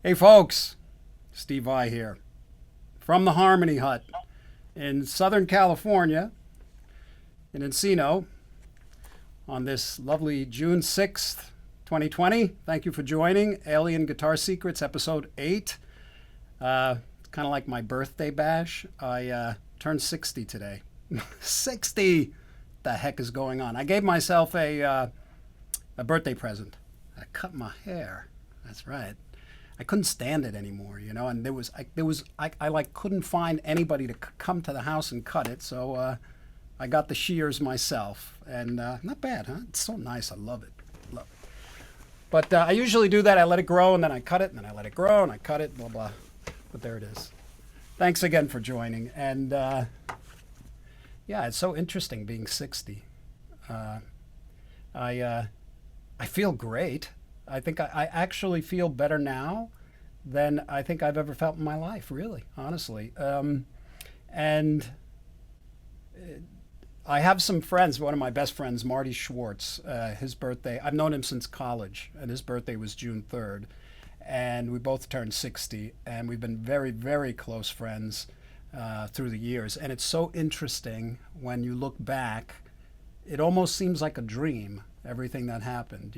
Hey folks, Steve I here from the Harmony Hut in Southern California in Encino on this lovely June 6th, 2020. Thank you for joining Alien Guitar Secrets episode 8. It's kind of like my birthday bash. I turned 60 today. 60! The heck is going on? I gave myself a birthday present. I cut my hair. That's right. I couldn't stand it anymore, and I like couldn't find anybody to come to the house and cut it, so I got the shears myself, and not bad, huh? It's so nice. I love it, love it. But I usually do that. I let it grow, and then I cut it, and then I let it grow, and I cut it, blah blah. But there it is. Thanks again for joining, and yeah, it's so interesting being 60. I feel great. I think I actually feel better now than I think I've ever felt in my life, really, honestly. And I have some friends. One of my best friends, Marty Schwartz, his birthday, I've known him since college, and his birthday was June 3rd. And we both turned 60, and we've been very, very close friends through the years. And it's so interesting when you look back, it almost seems like a dream, everything that happened.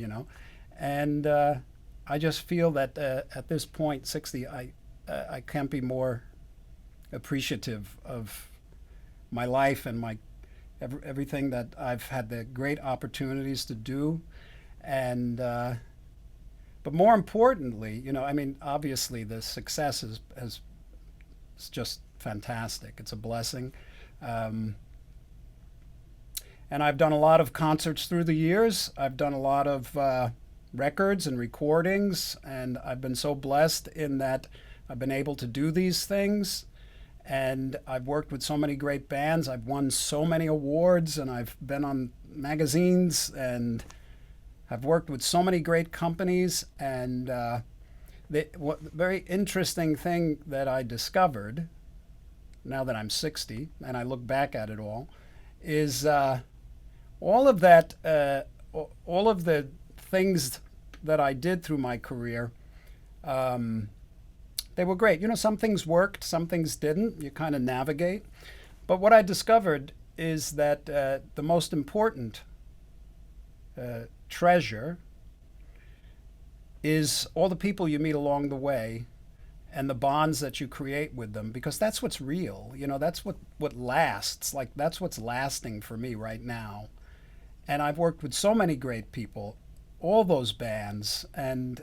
And I just feel that at this point, 60, I can't be more appreciative of my life and everything that I've had the great opportunities to do. And but more importantly, obviously the success is just fantastic. It's a blessing. And I've done a lot of concerts through the years. I've done a lot of records and recordings, and I've been so blessed in that I've been able to do these things. And I've worked with so many great bands. I've won so many awards, and I've been on magazines, and I've worked with so many great companies. And the very interesting thing that I discovered, now that I'm 60, and I look back at it all, is all of that, all of the things that I did through my career, they were great. Some things worked, some things didn't. You kind of navigate. But what I discovered is that the most important treasure is all the people you meet along the way and the bonds that you create with them, because that's what's real. That's what lasts. Like, that's what's lasting for me right now. And I've worked with so many great people, all those bands, and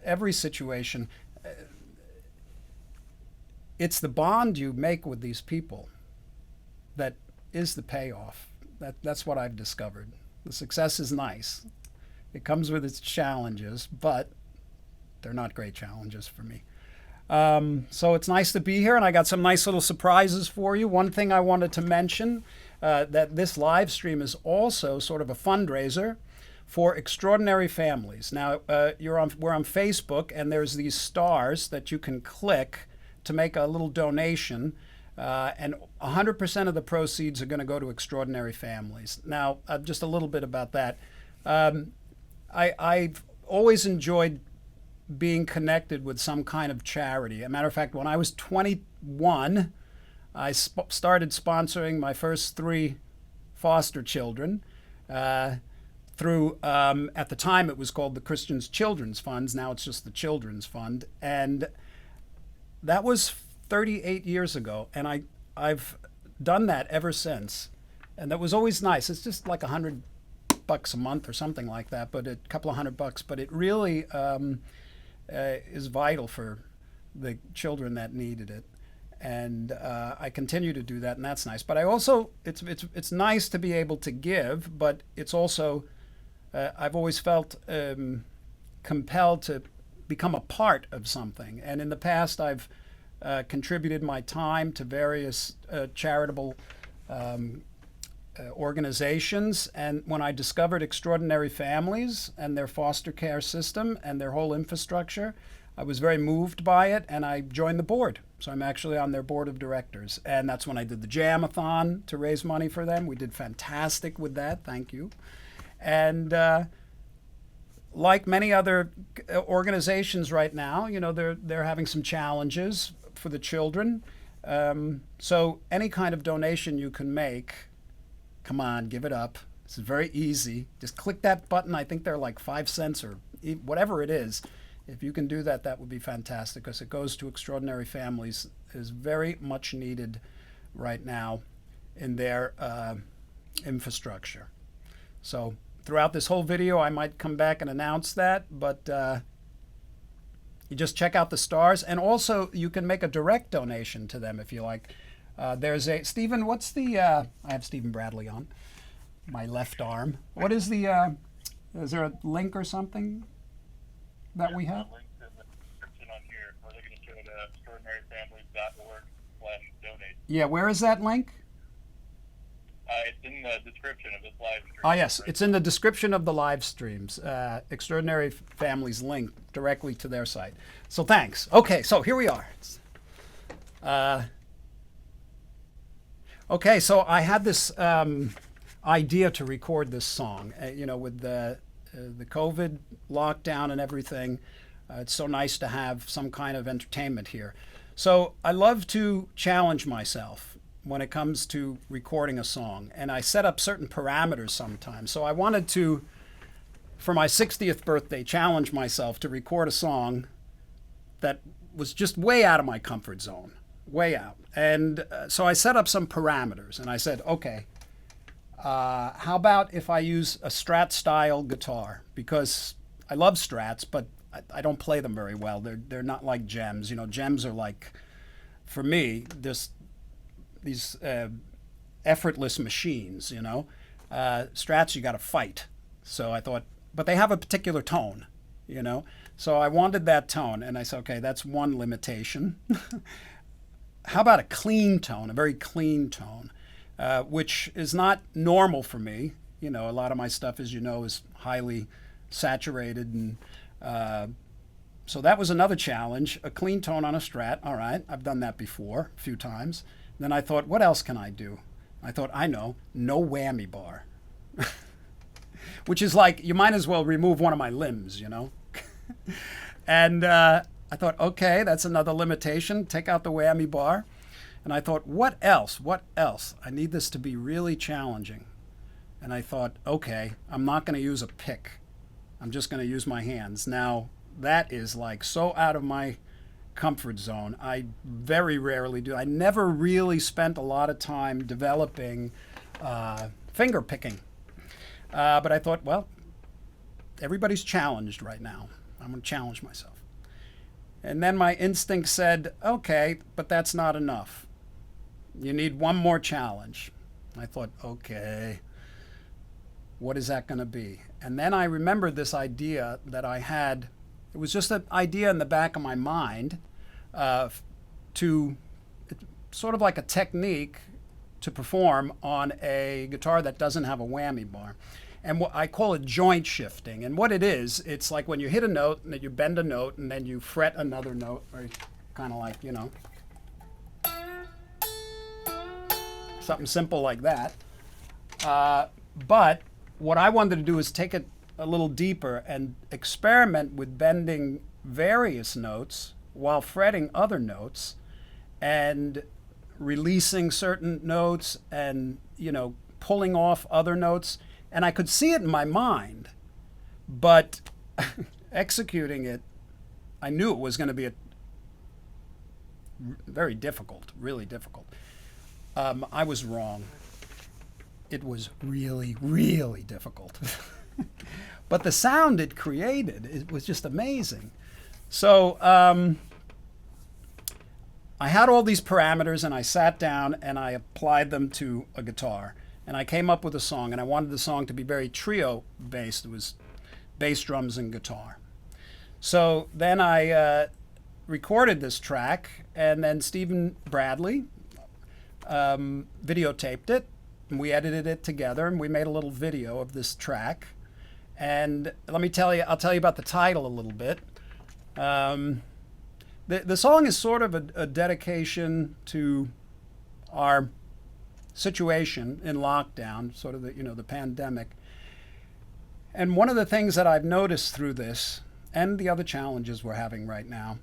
every situation. It's the bond you make with these people that is the payoff. That's what I've discovered. The success is nice. It comes with its challenges, but they're not great challenges for me. So it's nice to be here, and I got some nice little surprises for you. One thing I wanted to mention, that this live stream is also sort of a fundraiser for extraordinary families. Now, we're on Facebook, and there's these stars that you can click to make a little donation, and 100% of the proceeds are going to go to extraordinary families. Now, just a little bit about that. I've always enjoyed being connected with some kind of charity. As a matter of fact, when I was 21, I started sponsoring my first 3 foster children through, at the time it was called the Christians Children's Funds. Now it's just the Children's Fund. And that was 38 years ago. And I've done that ever since. And that was always nice. It's just like $100 a month or something like that, but a couple of $100. But it really is vital for the children that needed it. And I continue to do that, and that's nice. But I also, it's nice to be able to give, but it's also, I've always felt compelled to become a part of something. And in the past, I've contributed my time to various charitable organizations. And when I discovered Extraordinary Families and their foster care system and their whole infrastructure, I was very moved by it, and I joined the board. So I'm actually on their board of directors. And that's when I did the Jam-a-thon to raise money for them. We did fantastic with that. Thank you. And like many other organizations right now, they're having some challenges for the children. So any kind of donation you can make, come on, give it up. It's very easy. Just click that button. I think they're like 5 cents or whatever it is. If you can do that, that would be fantastic, because it goes to extraordinary families. It is very much needed right now in their infrastructure. So throughout this whole video, I might come back and announce that, but you just check out the stars. And also, you can make a direct donation to them if you like. There's a, Stephen, what's the, I have Stephen Bradley on my left arm. What is the, is there a link or something that we have? Links in the description on here, or they're going to go to extraordinaryfamilies.org/donate. Yeah, where is that link? It's in the description of this live stream. Oh, yes, it's in the description of the live streams. Extraordinary Families link directly to their site. So thanks. Okay, so here we are. Okay, so I had this idea to record this song. With the COVID lockdown and everything, it's so nice to have some kind of entertainment here. So I love to challenge myself when it comes to recording a song, and I set up certain parameters sometimes. So I wanted to, for my 60th birthday, challenge myself to record a song that was just way out of my comfort zone, way out. And so I set up some parameters, and I said, okay, how about if I use a Strat style guitar? Because I love Strats, but I don't play them very well. They're not like Gems. Gems are like, for me, these effortless machines. Strats, you got to fight. So I thought, but they have a particular tone. So I wanted that tone, and I said, okay, that's one limitation. How about a clean tone, a very clean tone? Which is not normal for me. A lot of my stuff, as you know, is highly saturated. And so that was another challenge, a clean tone on a Strat. All right, I've done that before a few times. Then I thought, what else can I do? I thought, I know, no whammy bar. Which is like, you might as well remove one of my limbs, And I thought, okay, that's another limitation. Take out the whammy bar. And I thought, what else? What else? I need this to be really challenging. And I thought, okay, I'm not going to use a pick. I'm just going to use my hands. Now, that is like so out of my comfort zone. I very rarely do. I never really spent a lot of time developing finger picking. But I thought, well, everybody's challenged right now. I'm going to challenge myself. And then my instinct said, okay, but that's not enough. You need one more challenge. I thought, okay, what is that going to be? And then I remembered this idea that I had. It was just an idea in the back of my mind to sort of like a technique to perform on a guitar that doesn't have a whammy bar. And what I call it joint shifting. And what it is, it's like when you hit a note and then you bend a note and then you fret another note, or kind of like, something simple like that. But what I wanted to do is take it a little deeper and experiment with bending various notes while fretting other notes and releasing certain notes and, pulling off other notes. And I could see it in my mind, but executing it, I knew it was going to be very difficult, really difficult. I was wrong. It was really, really difficult. But the sound it created, it was just amazing. So I had all these parameters, and I sat down and I applied them to a guitar. And I came up with a song, and I wanted the song to be very trio-based. It was bass, drums, and guitar. So then I recorded this track, and then Stephen Bradley videotaped it, and we edited it together, and we made a little video of this track. And let me tell you, I'll tell you about the title a little bit. The song is sort of a dedication to our situation in lockdown, sort of the pandemic. And one of the things that I've noticed through this and the other challenges we're having right now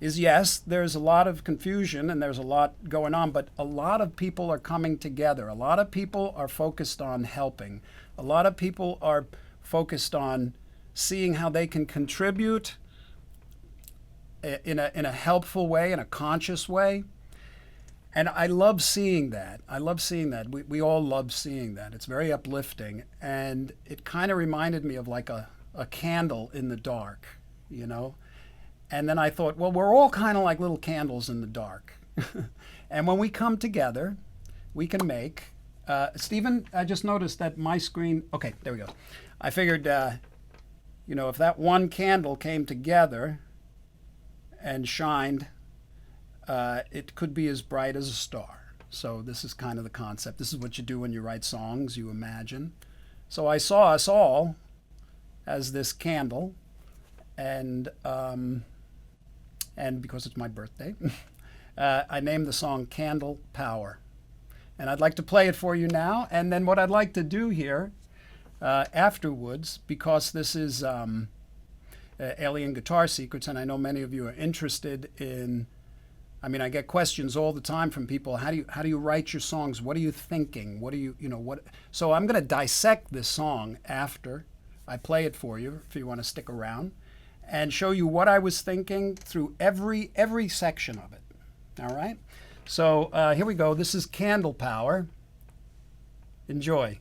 is, yes, there's a lot of confusion and there's a lot going on, but a lot of people are coming together. A lot of people are focused on helping. A lot of people are focused on seeing how they can contribute in a helpful way, in a conscious way. And I love seeing that. I love seeing that. We all love seeing that. It's very uplifting. And it kind of reminded me of like a candle in the dark, you know? And then I thought, well, we're all kind of like little candles in the dark. And when we come together, we can make. Stephen, I just noticed that my screen. Okay, there we go. I figured, if that one candle came together and shined, it could be as bright as a star. So this is kind of the concept. This is what you do when you write songs, you imagine. So I saw us all as this candle, and because it's my birthday, I named the song Candle Power. And I'd like to play it for you now. And then what I'd like to do here afterwards, because this is Alien Guitar Secrets, and I know many of you are interested in, I get questions all the time from people. How do you write your songs? What are you thinking? What do you, what? So I'm going to dissect this song after I play it for you, if you want to stick around, and show you what I was thinking through every section of it. All right? So here we go. This is Candle Power. Enjoy.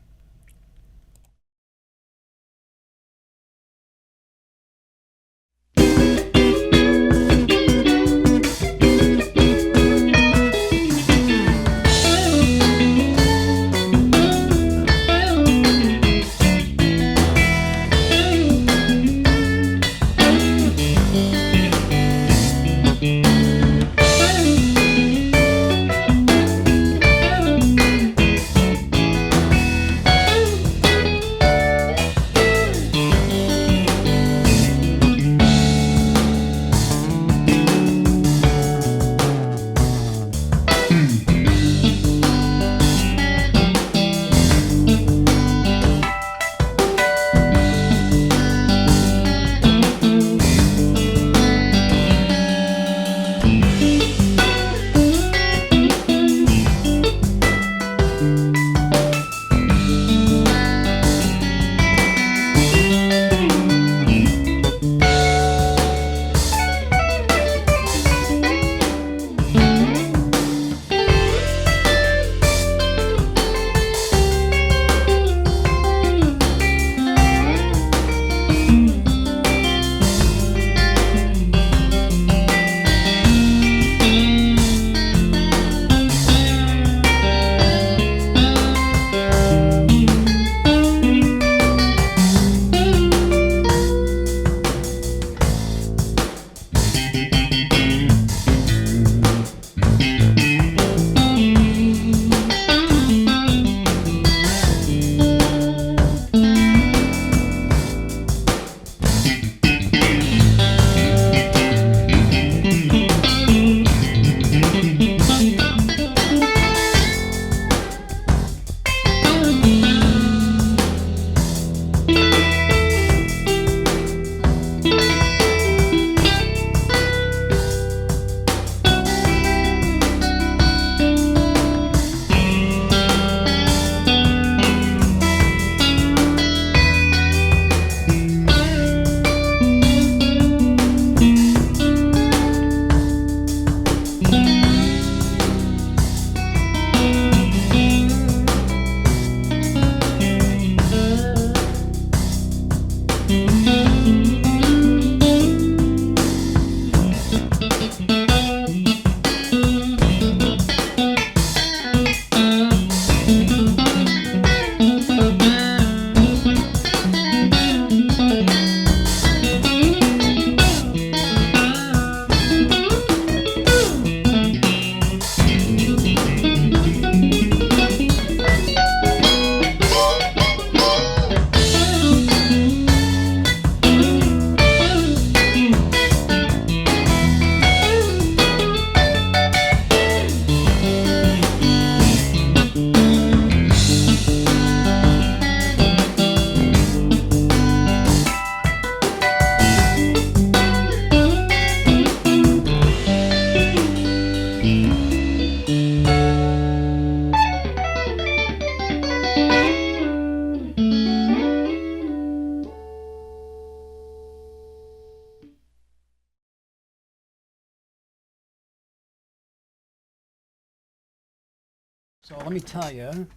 So let me tell you a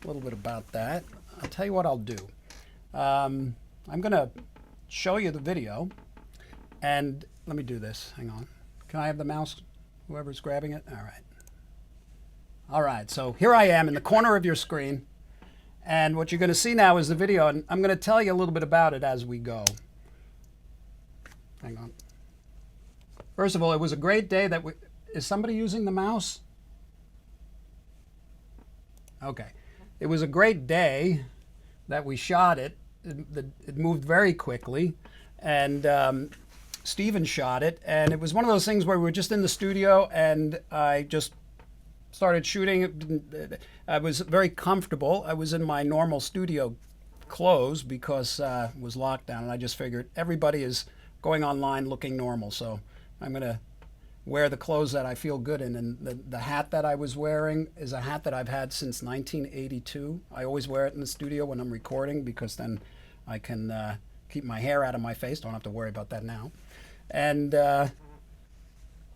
little bit about that. I'll tell you what I'll do. I'm going to show you the video, and let me do this. Hang on. Can I have the mouse? Whoever's grabbing it? All right. All right, so here I am in the corner of your screen, and what you're going to see now is the video, and I'm going to tell you a little bit about it as we go. Hang on. First of all, it was a great day that is somebody using the mouse? Okay. It was a great day that we shot it. It moved very quickly, and Steven shot it, and it was one of those things where we were just in the studio, and I just started shooting. I was very comfortable. I was in my normal studio clothes because it was lockdown, and I just figured everybody is going online looking normal, so I'm going to wear the clothes that I feel good in. And the hat that I was wearing is a hat that I've had since 1982. I always wear it in the studio when I'm recording because then I can keep my hair out of my face. Don't have to worry about that now. And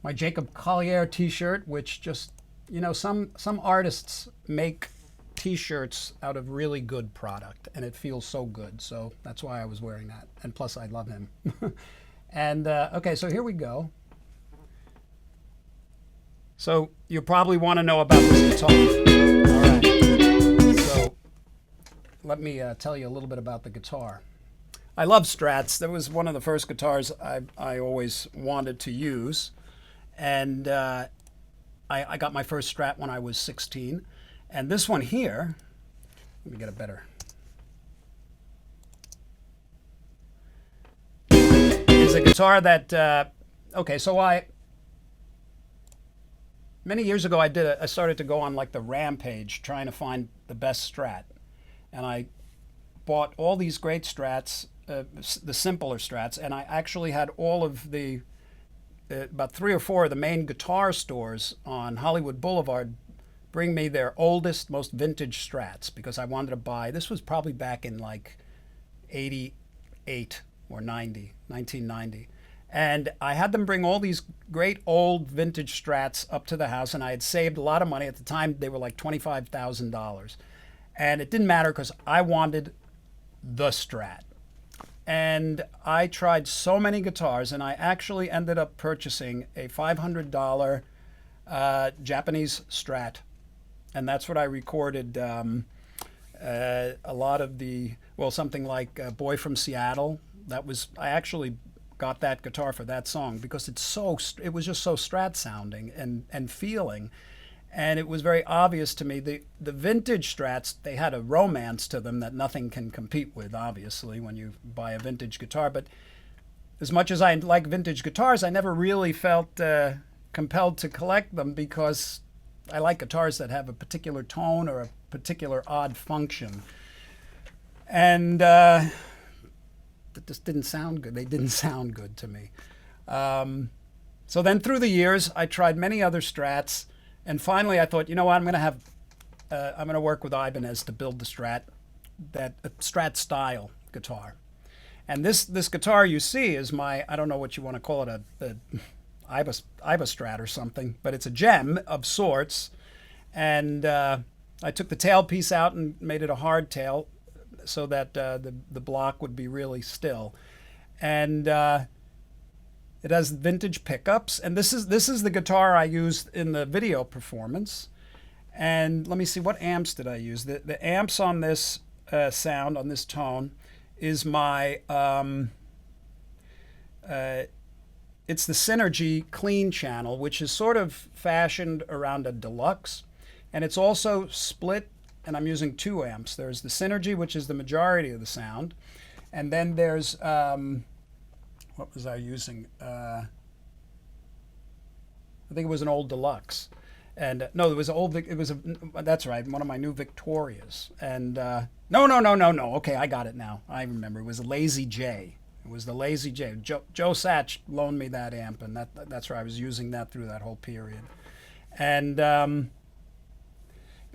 my Jacob Collier t-shirt, which just, you know, some artists make t-shirts out of really good product, and it feels so good. So that's why I was wearing that. And plus, I love him. And okay, so here we go. So you probably want to know about this guitar. All right. So let me tell you a little bit about the guitar. I love Strats. That was one of the first guitars I always wanted to use. And I got my first Strat when I was 16. And this one here, let me get a better. Is a guitar that, okay, so many years ago I started to go on like the rampage trying to find the best Strat. And I bought all these great Strats, the simpler Strats, and I actually had all of the about 3 or 4 of the main guitar stores on Hollywood Boulevard bring me their oldest, most vintage Strats because I wanted to buy. This was probably back in like 88 or 1990. And I had them bring all these great old vintage Strats up to the house, and I had saved a lot of money. At the time, they were like $25,000. And it didn't matter because I wanted the Strat. And I tried so many guitars, and I actually ended up purchasing a $500 Japanese Strat. And that's what I recorded a lot of the, well, something like Boy from Seattle. I actually got that guitar for that song because it was just so Strat sounding and feeling. And it was very obvious to me, the vintage Strats, they had a romance to them that nothing can compete with, obviously, when you buy a vintage guitar. But as much as I like vintage guitars, I never really felt compelled to collect them because I like guitars that have a particular tone or a particular odd function. And it just didn't sound good. They didn't sound good to me. So then through the years, I tried many other Strats. And finally, I thought, you know what, I'm going to work with Ibanez to build the Strat, that Strat style guitar. And this guitar you see is my, I don't know what you want to call it, a Iba Strat or something, but it's a gem of sorts. And I took the tailpiece out and made it a hardtail so that the block would be really still. And it has vintage pickups, and this is the guitar I used in the video performance. And let me see, what amps did I use? The amps on this sound, on this tone, is my it's the Synergy Clean channel, which is sort of fashioned around a deluxe, and it's also split. And I'm using 2 amps. There's the Synergy, which is the majority of the sound, and then there's what was I using? I think it was an old Deluxe, and no, it was that's right, one of my new Victorias. And no. Okay, I got it now. I remember. It was a Lazy J. It was the Lazy J. Joe Satch loaned me that amp, and that's where I was using that through that whole period. And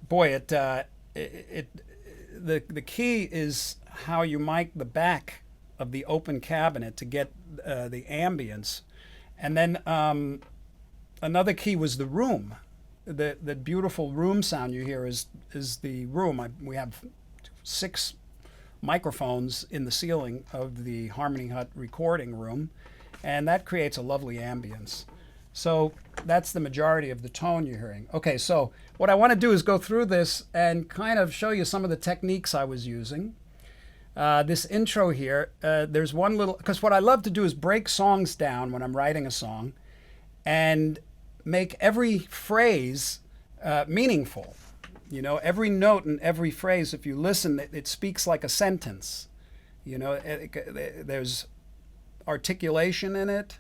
boy, the key is how you mic the back of the open cabinet to get the ambience. And then another key was the room. the beautiful room sound you hear is the room. We have 6 microphones in the ceiling of the Harmony Hut recording room, and that creates a lovely ambience. So that's the majority of the tone you're hearing. Okay, so what I want to do is go through this and kind of show you some of the techniques I was using. This intro here, there's one little, because what I love to do is break songs down when I'm writing a song and make every phrase meaningful. You know, every note and every phrase, if you listen, it speaks like a sentence. You know, there's articulation in it.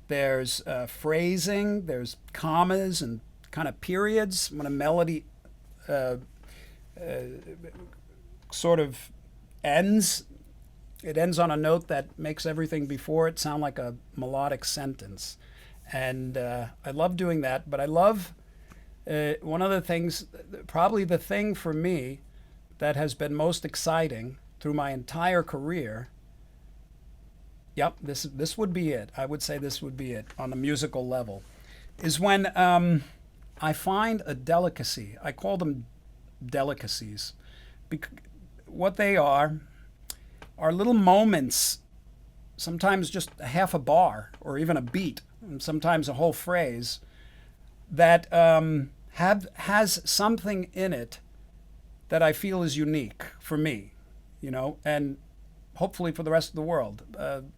There's phrasing, there's commas and kind of periods. When a melody sort of ends, it ends on a note that makes everything before it sound like a melodic sentence. And I love doing that, but I love one of the things, probably the thing for me that has been most exciting through my entire career. Yep, this would be it. I would say this would be it on the musical level, is when I find a delicacy. I call them delicacies. What they are little moments, sometimes just a half a bar or even a beat, and sometimes a whole phrase, that has something in it that I feel is unique for me, you know, and hopefully for the rest of the world.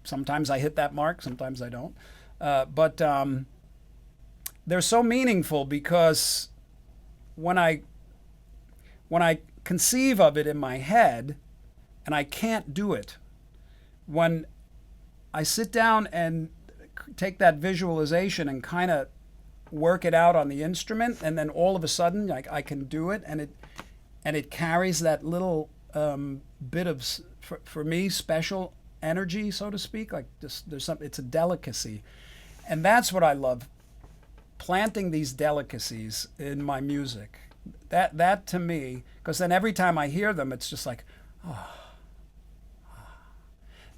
Sometimes I hit that mark, sometimes I don't. But they're so meaningful because when I conceive of it in my head, and I can't do it, when I sit down and take that visualization and kind of work it out on the instrument, and then all of a sudden I can do it, and it carries that little bit of, for me, special energy, so to speak. Like there's something, it's a delicacy. And that's what I love, planting these delicacies in my music. That to me, because then every time I hear them, it's just like, oh.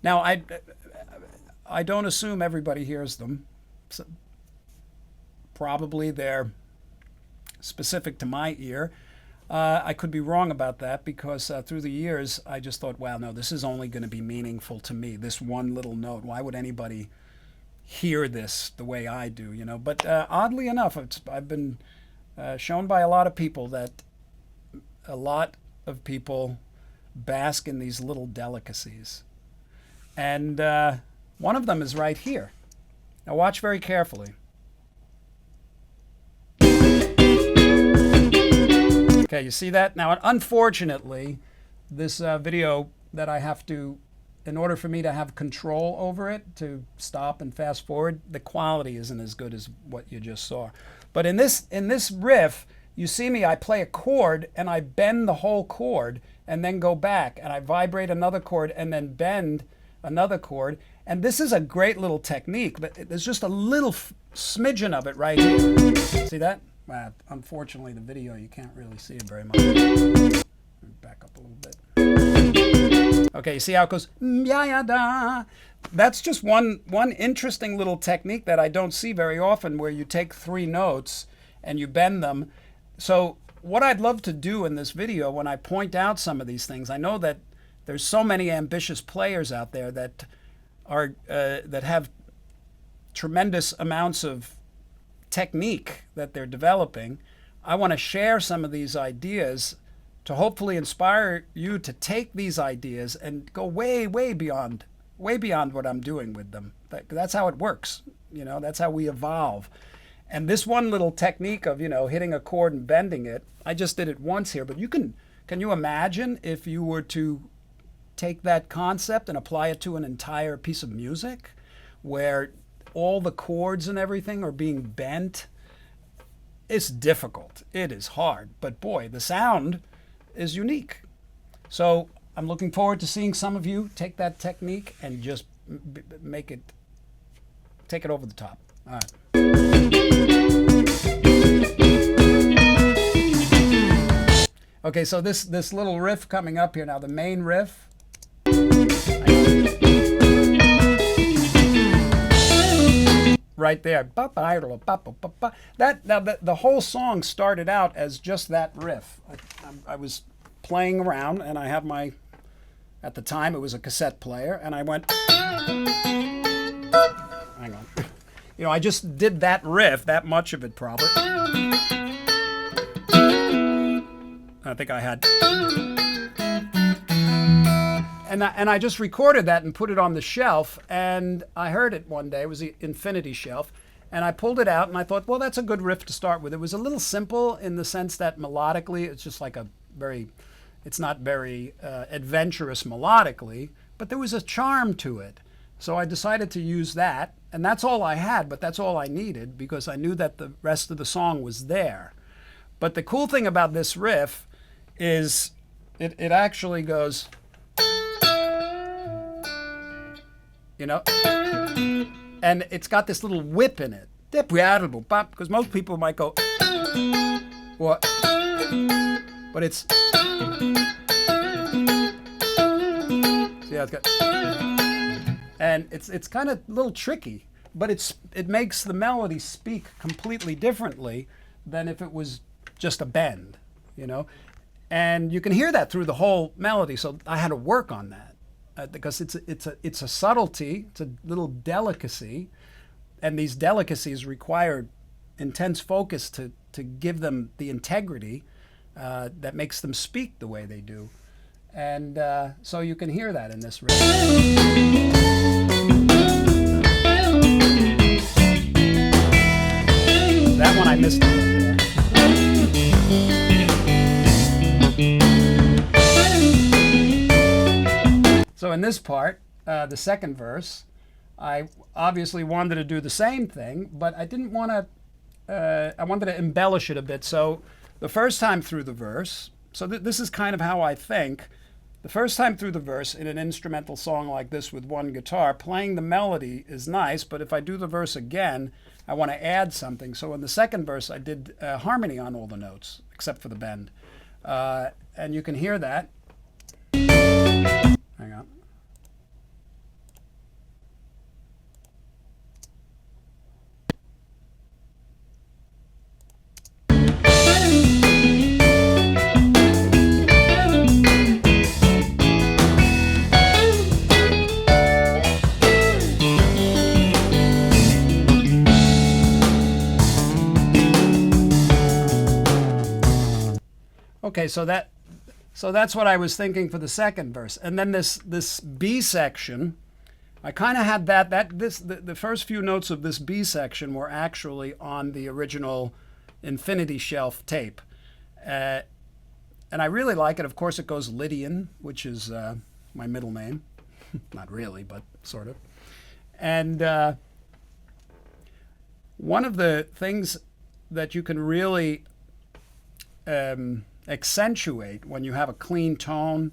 Now, I don't assume everybody hears them. So probably they're specific to my ear. I could be wrong about that, because through the years I just thought, wow, no, this is only going to be meaningful to me, this one little note. Why would anybody hear this the way I do, you know? But oddly enough, I've been shown by a lot of people that a lot of people bask in these little delicacies. And one of them is right here. Now watch very carefully. Okay, you see that? Now, unfortunately, this video that I have to, in order for me to have control over it, to stop and fast forward, the quality isn't as good as what you just saw. But in this riff, you see me, I play a chord and I bend the whole chord and then go back, and I vibrate another chord and then bend another chord. And this is a great little technique, but there's just a little smidgen of it right here. See that? Unfortunately, the video, you can't really see it very much. Back up a little bit. Okay, you see how it goes? Ya ya da. That's just one interesting little technique that I don't see very often, where you take 3 notes and you bend them. So what I'd love to do in this video, when I point out some of these things, I know that there's so many ambitious players out there that are that have tremendous amounts of technique that they're developing. I want to share some of these ideas to hopefully inspire you to take these ideas and go way beyond what I'm doing with them. That's how it works, you know. That's how we evolve. And this one little technique of, you know, hitting a chord and bending it, I just did it once here, but can you imagine if you were to take that concept and apply it to an entire piece of music where all the chords and everything are being bent? It's difficult. It is hard. But boy, the sound is unique. So I'm looking forward to seeing some of you take that technique and just take it over the top. All right. Okay, so this little riff coming up here now, the main riff. Right. right there. That now the whole song started out as just that riff. I was playing around, and I had my, at the time it was a cassette player, and I went, hang on, I just did that riff, that much of it probably. I think I had, and I just recorded that and put it on the shelf, and I heard it one day. It was the Infinity shelf, and I pulled it out, and I thought, well, that's a good riff to start with. It was a little simple in the sense that melodically, it's just like it's not very adventurous melodically, but there was a charm to it. So I decided to use that, and that's all I had, but that's all I needed because I knew that the rest of the song was there. But the cool thing about this riff is it actually goes, and it's got this little whip in it. Because most people might go, what? But it's, see how it's got, and it's kind of a little tricky, but it makes the melody speak completely differently than if it was just a bend, and you can hear that through the whole melody. So I had to work on that because it's a subtlety, it's a little delicacy, and these delicacies require intense focus to give them the integrity that makes them speak the way they do. And so you can hear that in this riff. That one I missed a little bit. So in this part, the second verse, I obviously wanted to do the same thing, but I didn't want to, I wanted to embellish it a bit. So the first time through the verse, so this is kind of how I think. The first time through the verse in an instrumental song like this with one guitar, playing the melody is nice, but if I do the verse again, I want to add something. So in the second verse, I did harmony on all the notes, except for the bend. And you can hear that. Hang on. Okay, so that's what I was thinking for the second verse, and then this B section, I kind of had the first few notes of this B section were actually on the original Infinity Shelf tape, and I really like it. Of course, it goes Lydian, which is my middle name, not really, but sort of, and one of the things that you can really accentuate when you have a clean tone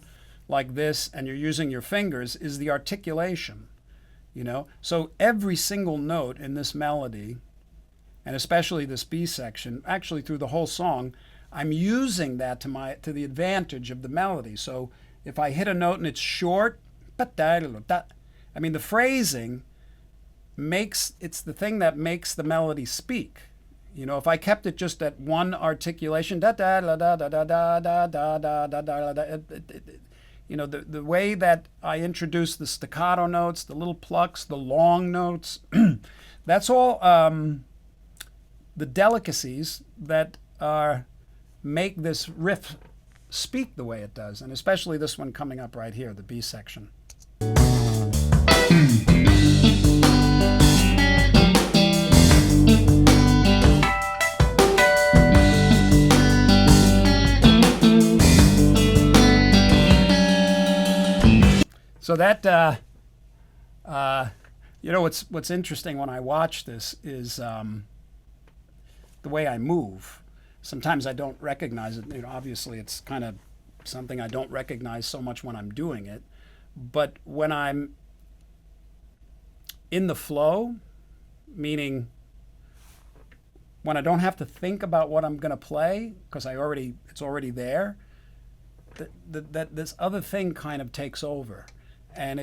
like this and you're using your fingers is the articulation, So every single note in this melody, and especially this B section, actually through the whole song, I'm using that to the advantage of the melody. So if I hit a note and it's short, the phrasing it's the thing that makes the melody speak. If I kept it just at one articulation, the way that I introduce the staccato notes, the little plucks, the long notes, that's all the delicacies that make this riff speak the way it does, and especially this one coming up right here, the B section. So that, what's interesting when I watch this is the way I move. Sometimes I don't recognize it. Obviously, it's kind of something I don't recognize so much when I'm doing it. But when I'm in the flow, meaning when I don't have to think about what I'm going to play because it's already there, that this other thing kind of takes over. And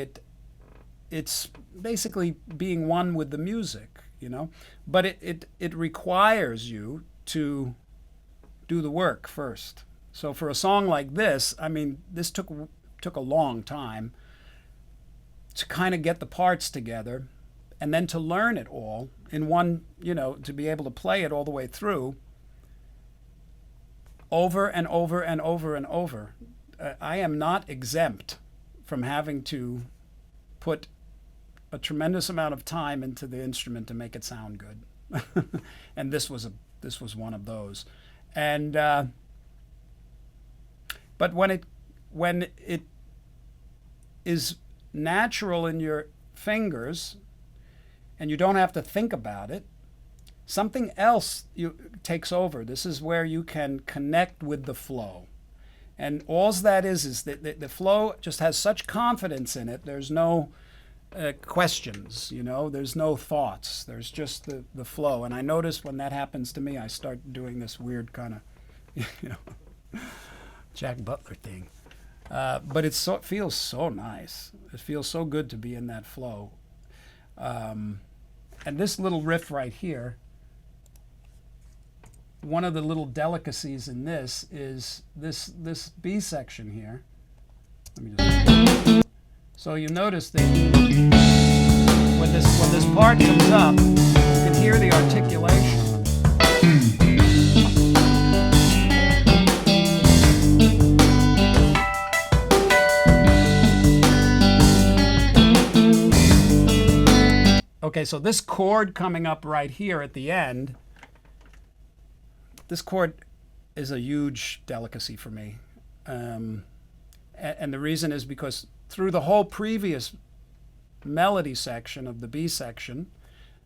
it's basically being one with the music. you know. But it requires you to do the work first. So for a song like this, I mean, this took a long time to kind of get the parts together, and then to learn it all in one, you know, to be able to play it all the way through over and over and over and over. I am not exempt from having to put a tremendous amount of time into the instrument to make it sound good. And this was one of those. And but when it is natural in your fingers and you don't have to think about it, something else takes over. This is where you can connect with the flow. And all that is that the flow just has such confidence in it. There's no questions, you know, there's no thoughts. There's just the flow. And I notice when that happens to me, I start doing this weird kind of, you know, Jack Butler thing. But it feels so nice. It feels so good to be in that flow. And this little riff right here, one of the little delicacies in this is this B section here. Let me just, so you notice that when this part comes up, you can hear the articulation. Okay, so this chord coming up right here at the end, this chord is a huge delicacy for me. And the reason is because through the whole previous melody section of the B section,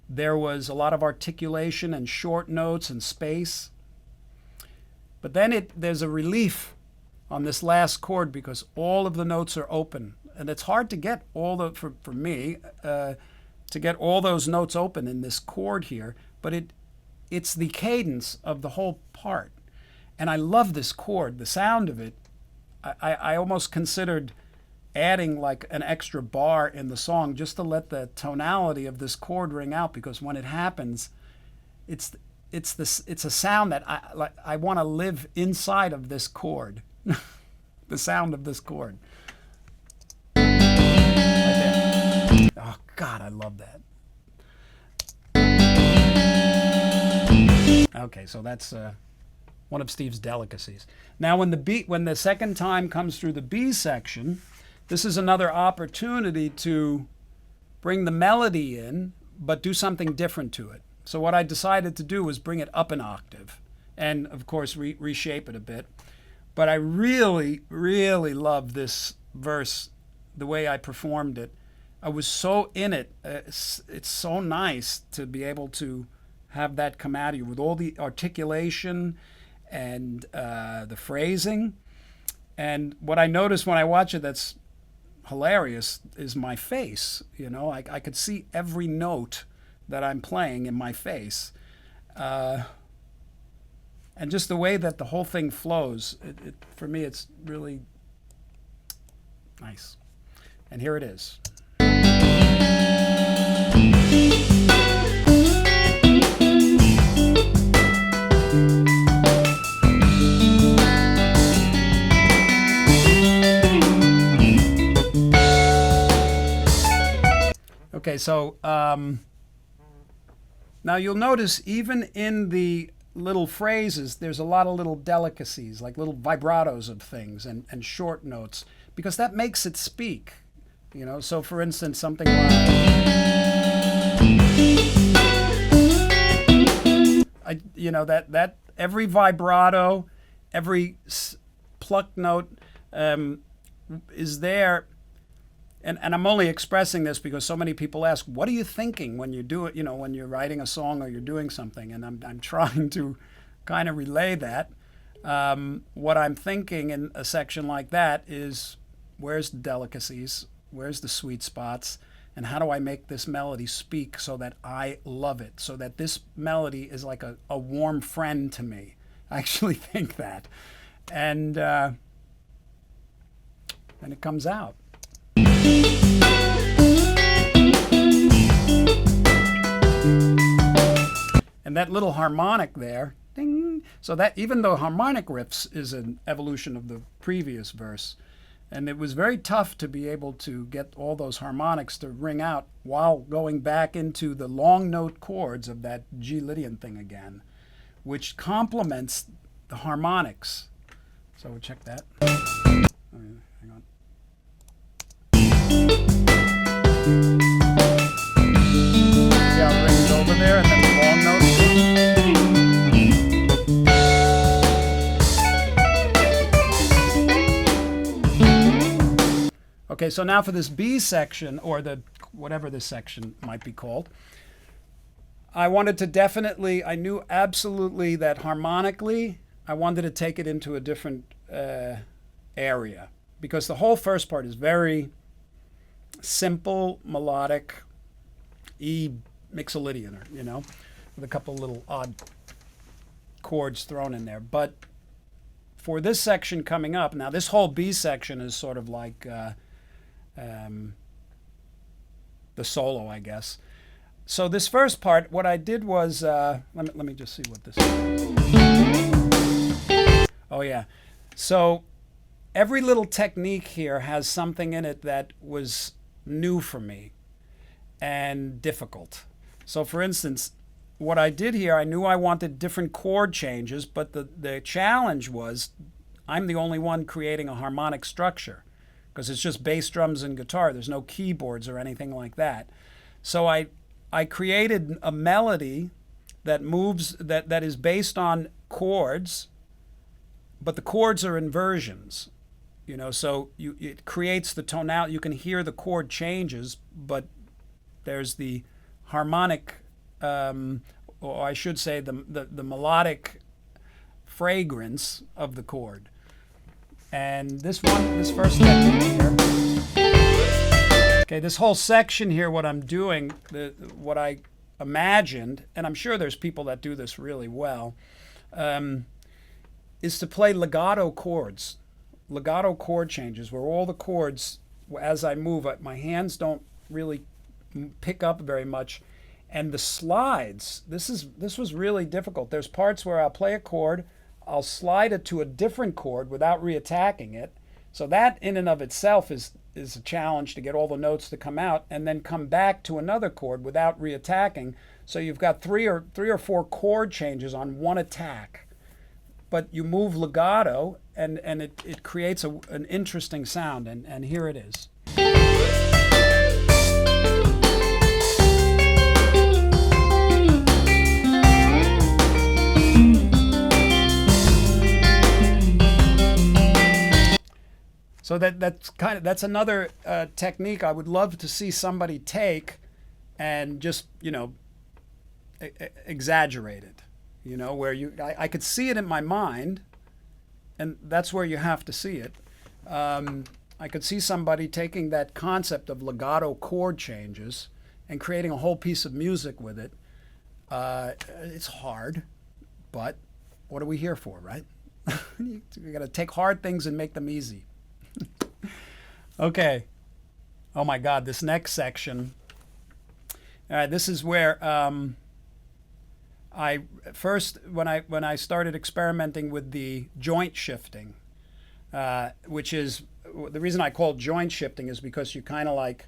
there was a lot of articulation and short notes and space. But then there's a relief on this last chord because all of the notes are open. And it's hard to get for me, to get all those notes open in this chord here, but it's the cadence of the whole part. And I love this chord, the sound of it. I almost considered adding like an extra bar in the song just to let the tonality of this chord ring out, because when it happens, it's a sound that I want to live inside of this chord. The sound of this chord. Right there. Oh God, I love that. Okay, so that's one of Steve's delicacies. Now, when the second time comes through the B section, this is another opportunity to bring the melody in, but do something different to it. So what I decided to do was bring it up an octave, and of course reshape it a bit. But I really, really love this verse, the way I performed it. I was so in it. It's so nice to be able to have that come out of you with all the articulation and the phrasing. And what I noticed when I watch it that's hilarious is my face. You know, I could see every note that I'm playing in my face. And just the way that the whole thing flows, for me, it's really nice. And here it is. Okay, so now you'll notice even in the little phrases, there's a lot of little delicacies, like little vibratos of things and short notes, because that makes it speak. You know, so for instance, something like that every vibrato, every plucked note is there. And I'm only expressing this because so many people ask, what are you thinking when you do it, you know, when you're writing a song or you're doing something? And I'm trying to kind of relay that. What I'm thinking in a section like that is, where's the delicacies? Where's the sweet spots? And how do I make this melody speak so that I love it? So that this melody is like a warm friend to me. I actually think that. And it comes out. And that little harmonic there, ding. So that even though harmonic riffs is an evolution of the previous verse, and it was very tough to be able to get all those harmonics to ring out while going back into the long note chords of that G Lydian thing again, which complements the harmonics. So we'll check that. Oh, hang on. Yeah, I'll bring it over there and then the long note. Okay, so now for this B section, or the whatever this section might be called, I wanted to definitely, I knew absolutely that harmonically, I wanted to take it into a different area, because the whole first part is very simple, melodic, E mixolydian, you know, with a couple little odd chords thrown in there. But for this section coming up, now this whole B section is sort of like the solo, I guess. So this first part, what I did was, let me just see what this is. Oh yeah. So every little technique here has something in it that was new for me and difficult. So for instance, what I did here, I knew I wanted different chord changes, but the challenge was I'm the only one creating a harmonic structure, because it's just bass, drums, and guitar. There's no keyboards or anything like that. So I created a melody that moves, that is based on chords, but the chords are inversions. You know, so it creates the tonality. You can hear the chord changes, but there's the harmonic, or I should say the melodic fragrance of the chord. And this first technique here, okay, this whole section here, what I'm doing, what I imagined, and I'm sure there's people that do this really well, is to play legato chords, legato chord changes, where all the chords, as I move, my hands don't really pick up very much. And the slides, this was really difficult. There's parts where I'll play a chord, I'll slide it to a different chord without reattacking it. So that in and of itself is a challenge to get all the notes to come out, and then come back to another chord without reattacking. So you've got three or four chord changes on one attack. But you move legato, and it creates an interesting sound, and here it is. So that's another technique I would love to see somebody take and just, you know, exaggerate it, you know, where I could see it in my mind, and that's where you have to see it. I could see somebody taking that concept of legato chord changes and creating a whole piece of music with it. It's hard, but what are we here for, right? You got to take hard things and make them easy. Okay. Oh my God, this next section. All right, this is where I first, when I started experimenting with the joint shifting, which is the reason I call it joint shifting, is because you kind of like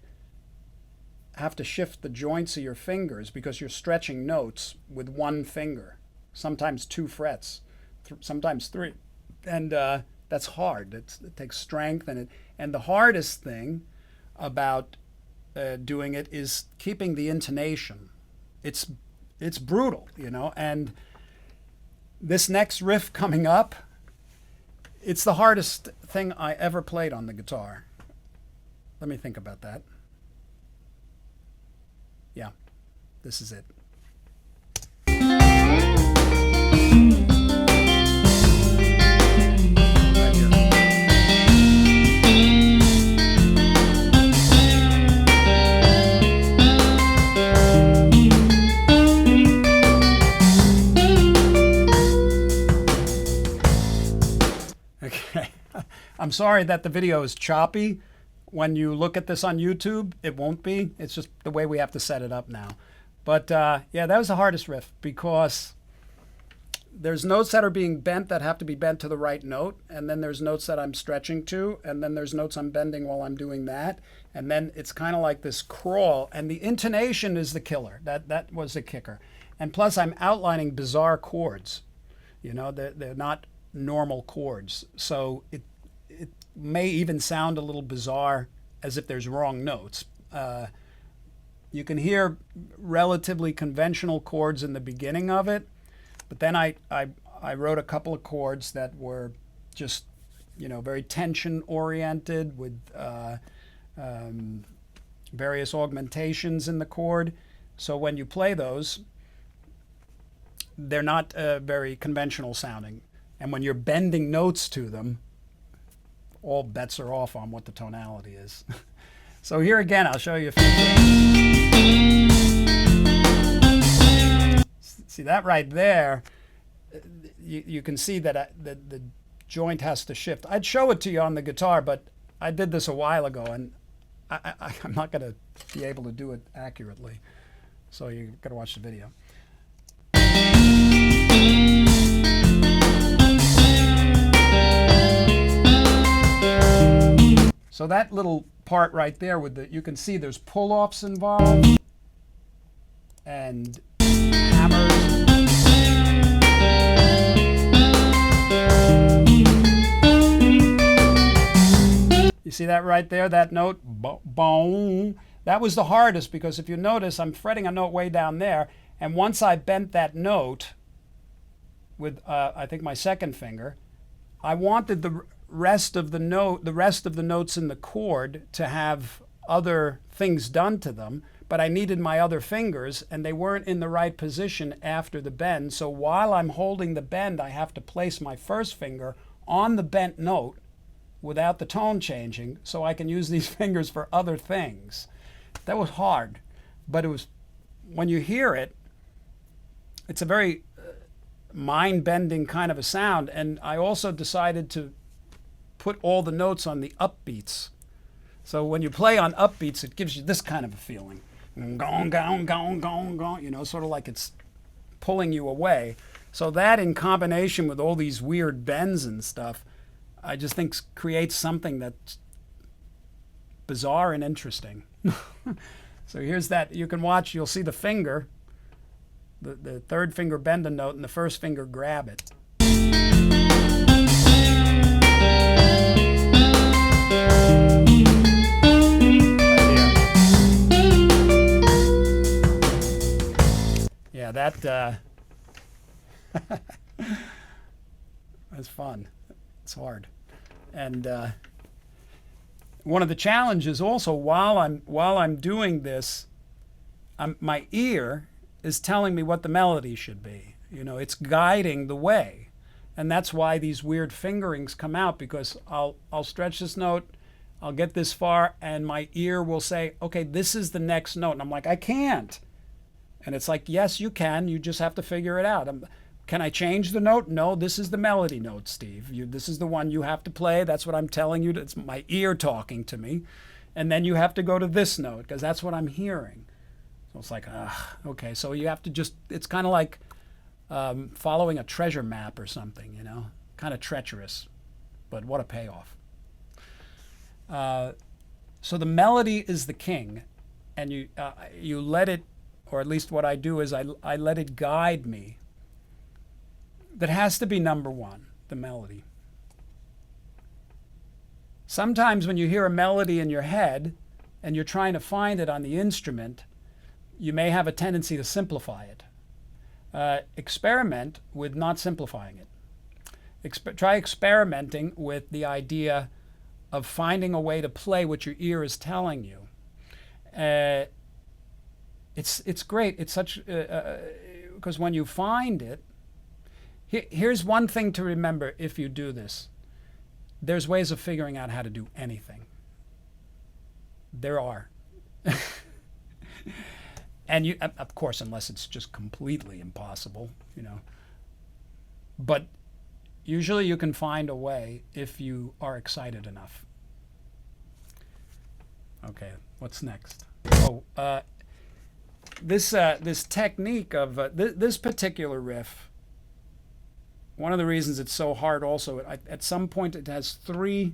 have to shift the joints of your fingers, because you're stretching notes with one finger, sometimes 2 frets, sometimes 3, and that's hard. It takes strength, and the hardest thing about doing it is keeping the intonation. It's brutal, you know. And this next riff coming up, it's the hardest thing I ever played on the guitar. Let me think about that. Yeah, this is it. I'm sorry that the video is choppy. When you look at this on YouTube, it won't be. It's just the way we have to set it up now. But yeah, that was the hardest riff because there's notes that are being bent that have to be bent to the right note, and then there's notes that I'm stretching to, and then there's notes I'm bending while I'm doing that, and then it's kind of like this crawl, and the intonation is the killer. That was the kicker. And plus I'm outlining bizarre chords. You know, they're not normal chords. So it may even sound a little bizarre as if there's wrong notes. You can hear relatively conventional chords in the beginning of it, but then I wrote a couple of chords that were just, you know, very tension oriented with various augmentations in the chord. So when you play those, they're not very conventional sounding. And when you're bending notes to them, all bets are off on what the tonality is. So here again, I'll show you a few things. See that right there, you can see that the joint has to shift. I'd show it to you on the guitar, but I did this a while ago, and I'm not going to be able to do it accurately. So you've got to watch the video. So that little part right there with the, you can see there's pull-offs involved and hammers. You see that right there, that note? Boom. That was the hardest because if you notice, I'm fretting a note way down there, and once I bent that note with, I think, my second finger, I wanted the rest of the notes in the chord to have other things done to them, but I needed my other fingers, and they weren't in the right position after the bend. So while I'm holding the bend, I have to place my first finger on the bent note without the tone changing, so I can use these fingers for other things. That was hard, but it was, when you hear it, it's a very mind-bending kind of a sound. And I also decided to put all the notes on the upbeats. So when you play on upbeats, it gives you this kind of a feeling. Gong, gong, gong, gong, gong, you know, sort of like it's pulling you away. So that in combination with all these weird bends and stuff, I just think creates something that's bizarre and interesting. So here's that. You can watch, you'll see the finger, the third finger bend a note and the first finger grab it. Yeah, that that's fun. It's hard. And one of the challenges also while I'm doing this, my ear is telling me what the melody should be. You know, it's guiding the way. And that's why these weird fingerings come out, because I'll stretch this note, I'll get this far, and my ear will say, okay, this is the next note. And I'm like, I can't. And it's like, yes, you can. You just have to figure it out. Can I change the note? No, this is the melody note, Steve. This is the one you have to play. That's what I'm telling you. It's my ear talking to me. And then you have to go to this note because that's what I'm hearing. So it's like, okay. So you have to just, it's kind of like following a treasure map or something, you know, kind of treacherous, but what a payoff. So the melody is the king, and you let it, or at least what I do is I let it guide me. That has to be number one, the melody. Sometimes when you hear a melody in your head and you're trying to find it on the instrument, you may have a tendency to simplify it. Experiment with not simplifying it. Try experimenting with the idea of finding a way to play what your ear is telling you. It's great. It's such, because when you find it, here's one thing to remember if you do this. There's ways of figuring out how to do anything. There are. And you, of course, unless it's just completely impossible, you know. But usually you can find a way if you are excited enough. Okay, what's next? Oh, this technique of this particular riff. One of the reasons it's so hard also, at some point it has three.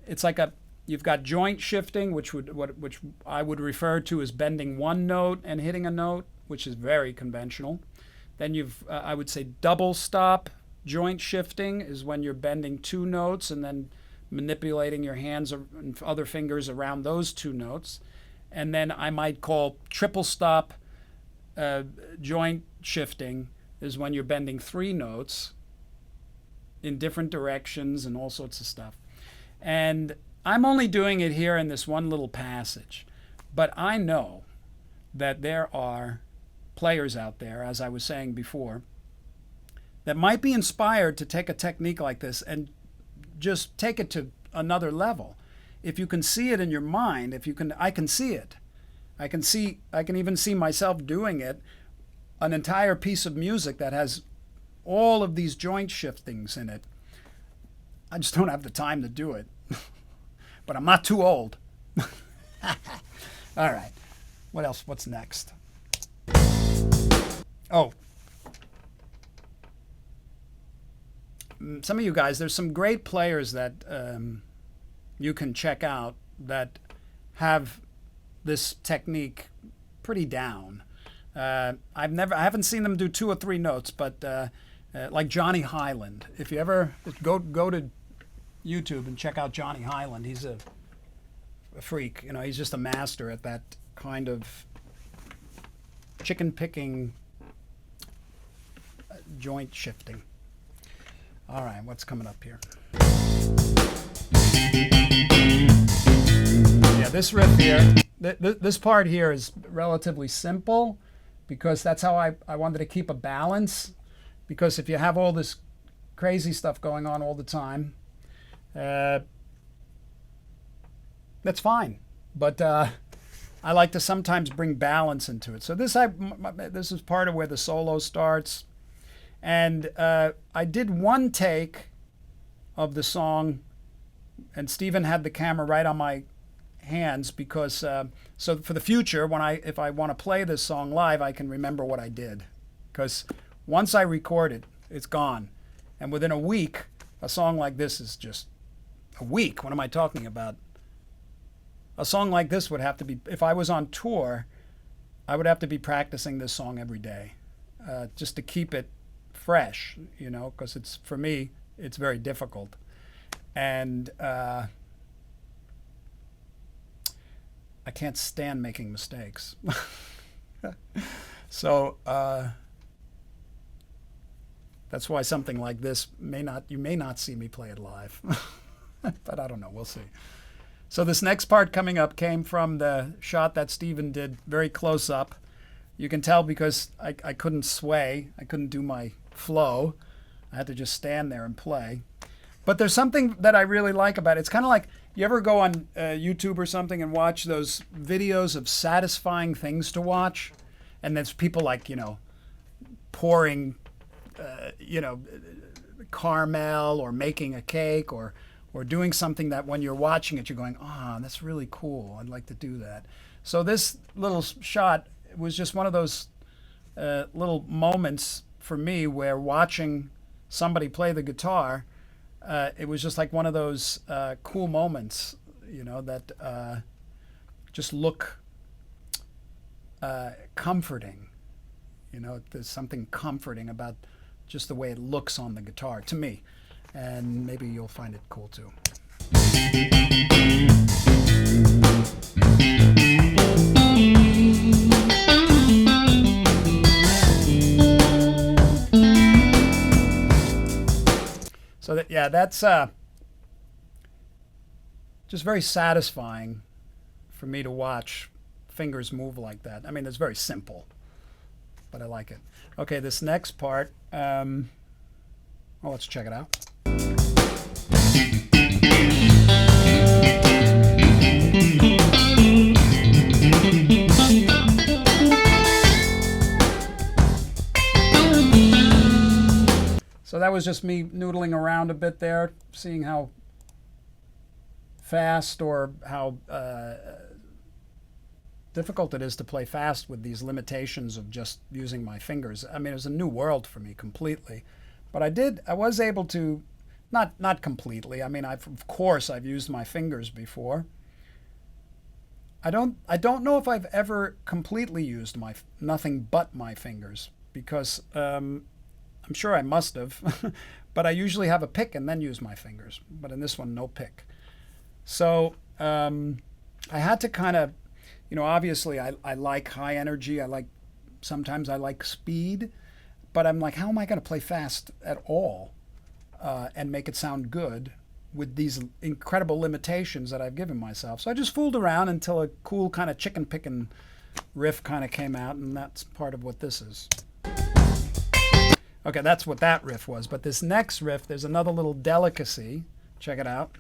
It's like you've got joint shifting, which I would refer to as bending one note and hitting a note, which is very conventional. Then I would say double stop joint shifting is when you're bending two notes and then manipulating your hands and other fingers around those two notes. And then I might call triple stop joint shifting is when you're bending three notes in different directions and all sorts of stuff. And I'm only doing it here in this one little passage, but I know that there are players out there, as I was saying before, that might be inspired to take a technique like this and just take it to another level. If you can see it in your mind, I can see it. I can even see myself doing it, an entire piece of music that has all of these joint shiftings in it. I just don't have the time to do it. But I'm not too old. All right. What else? What's next? Oh. Some of you guys, there's some great players that you can check out that have this technique pretty down. I haven't seen them do two or three notes, but like Johnny Highland. If you ever go to YouTube and check out Johnny Highland, he's a freak. You know, he's just a master at that kind of chicken picking, joint shifting. All right, what's coming up here? Yeah, this riff here, this part here is relatively simple because that's how I wanted to keep a balance. Because if you have all this crazy stuff going on all the time, that's fine. But I like to sometimes bring balance into it. So this is part of where the solo starts. And I did one take of the song, and Stephen had the camera right on my hands because so for the future, if I want to play this song live, I can remember what I did. Because once I record it, it's gone. And within a week, a song like this is just a week. What am I talking about? A song like this would have to be, if I was on tour, I would have to be practicing this song every day just to keep it fresh, you know, because for me, it's very difficult. And I can't stand making mistakes. So that's why something like this you may not see me play it live. But I don't know, we'll see. So this next part coming up came from the shot that Stephen did very close up. You can tell because I couldn't sway, I couldn't do my flow. I had to just stand there and play. But there's something that I really like about it. It's kind of like, you ever go on YouTube or something and watch those videos of satisfying things to watch? And there's people like, you know, pouring, caramel or making a cake or doing something that when you're watching it, you're going, that's really cool. I'd like to do that. So this little shot was just one of those little moments for me where watching somebody play the guitar, it was just like one of those cool moments, you know, that just look comforting. You know, there's something comforting about just the way it looks on the guitar to me. And maybe you'll find it cool too. So that's just very satisfying for me to watch fingers move like that. I mean, it's very simple, but I like it. Okay, this next part, let's check it out. So that was just me noodling around a bit there, seeing how fast or how difficult it is to play fast with these limitations of just using my fingers. I mean, it was a new world for me completely. But I was able to, not completely. I mean, of course I've used my fingers before. I don't know if I've ever completely used nothing but my fingers, because I'm sure I must have, but I usually have a pick and then use my fingers. But in this one, no pick. So I had to kind of, obviously I like high energy. Sometimes I like speed, but I'm like, how am I going to play fast at all and make it sound good with these incredible limitations that I've given myself? So I just fooled around until a cool kind of chicken picking riff kind of came out, and that's part of what this is. Okay, that's what that riff was. But this next riff, there's another little delicacy. Check it out.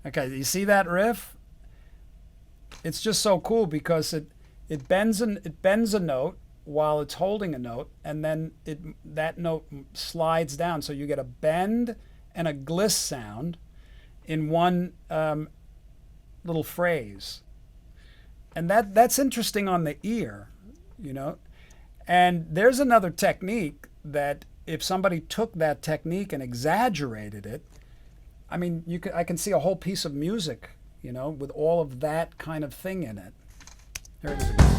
Okay, you see that riff? It's just so cool because it bends a note while it's holding a note, and then that note slides down, so you get a bend and a gliss sound in one little phrase. And that's interesting on the ear, And there's another technique that if somebody took that technique and exaggerated it, I mean, I can see a whole piece of music, with all of that kind of thing in it. Here it is again.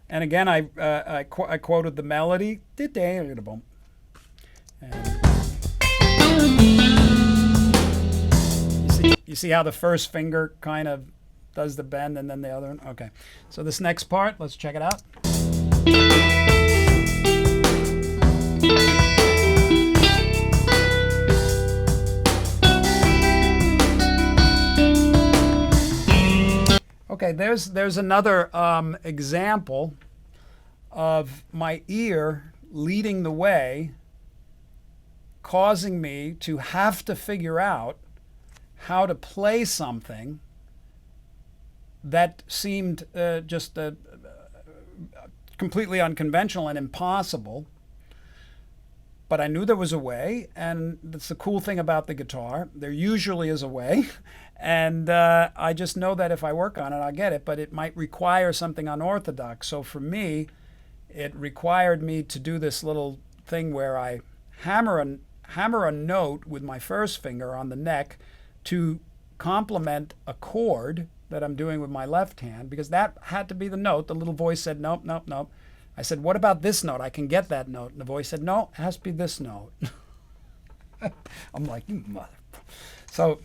And again, I quoted the melody. And you see how the first finger kind of does the bend and then the other one? Okay. So this next part, let's check it out. Okay, there's another example of my ear leading the way, causing me to have to figure out how to play something that seemed just completely unconventional and impossible. But I knew there was a way, and that's the cool thing about the guitar. There usually is a way, and I just know that if I work on it, I'll get it, but it might require something unorthodox. So for me, it required me to do this little thing where I hammer a note with my first finger on the neck to complement a chord that I'm doing with my left hand, because that had to be the note. The little voice said, nope, nope, nope. I said, what about this note? I can get that note. And the voice said, no, it has to be this note. I'm like, you mother. So,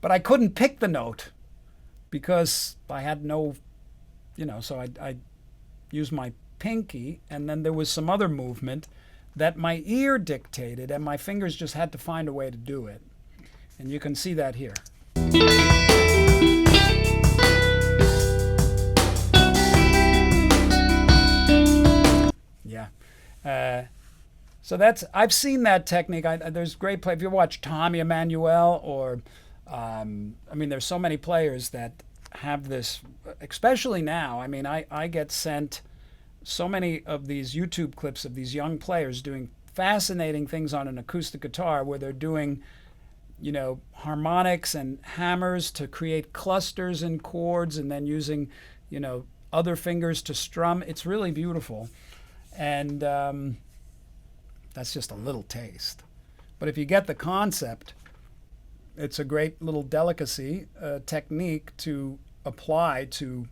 but I couldn't pick the note because I had no, so I used my pinky, and then there was some other movement that my ear dictated, and my fingers just had to find a way to do it. And you can see that here. Yeah. So I've seen that technique. There's great play. If you watch Tommy Emmanuel or, there's so many players that have this, especially now. I mean, I get sent so many of these YouTube clips of these young players doing fascinating things on an acoustic guitar where they're doing, harmonics and hammers to create clusters and chords, and then using, other fingers to strum. It's really beautiful. And that's just a little taste. But if you get the concept, it's a great little delicacy, technique to apply to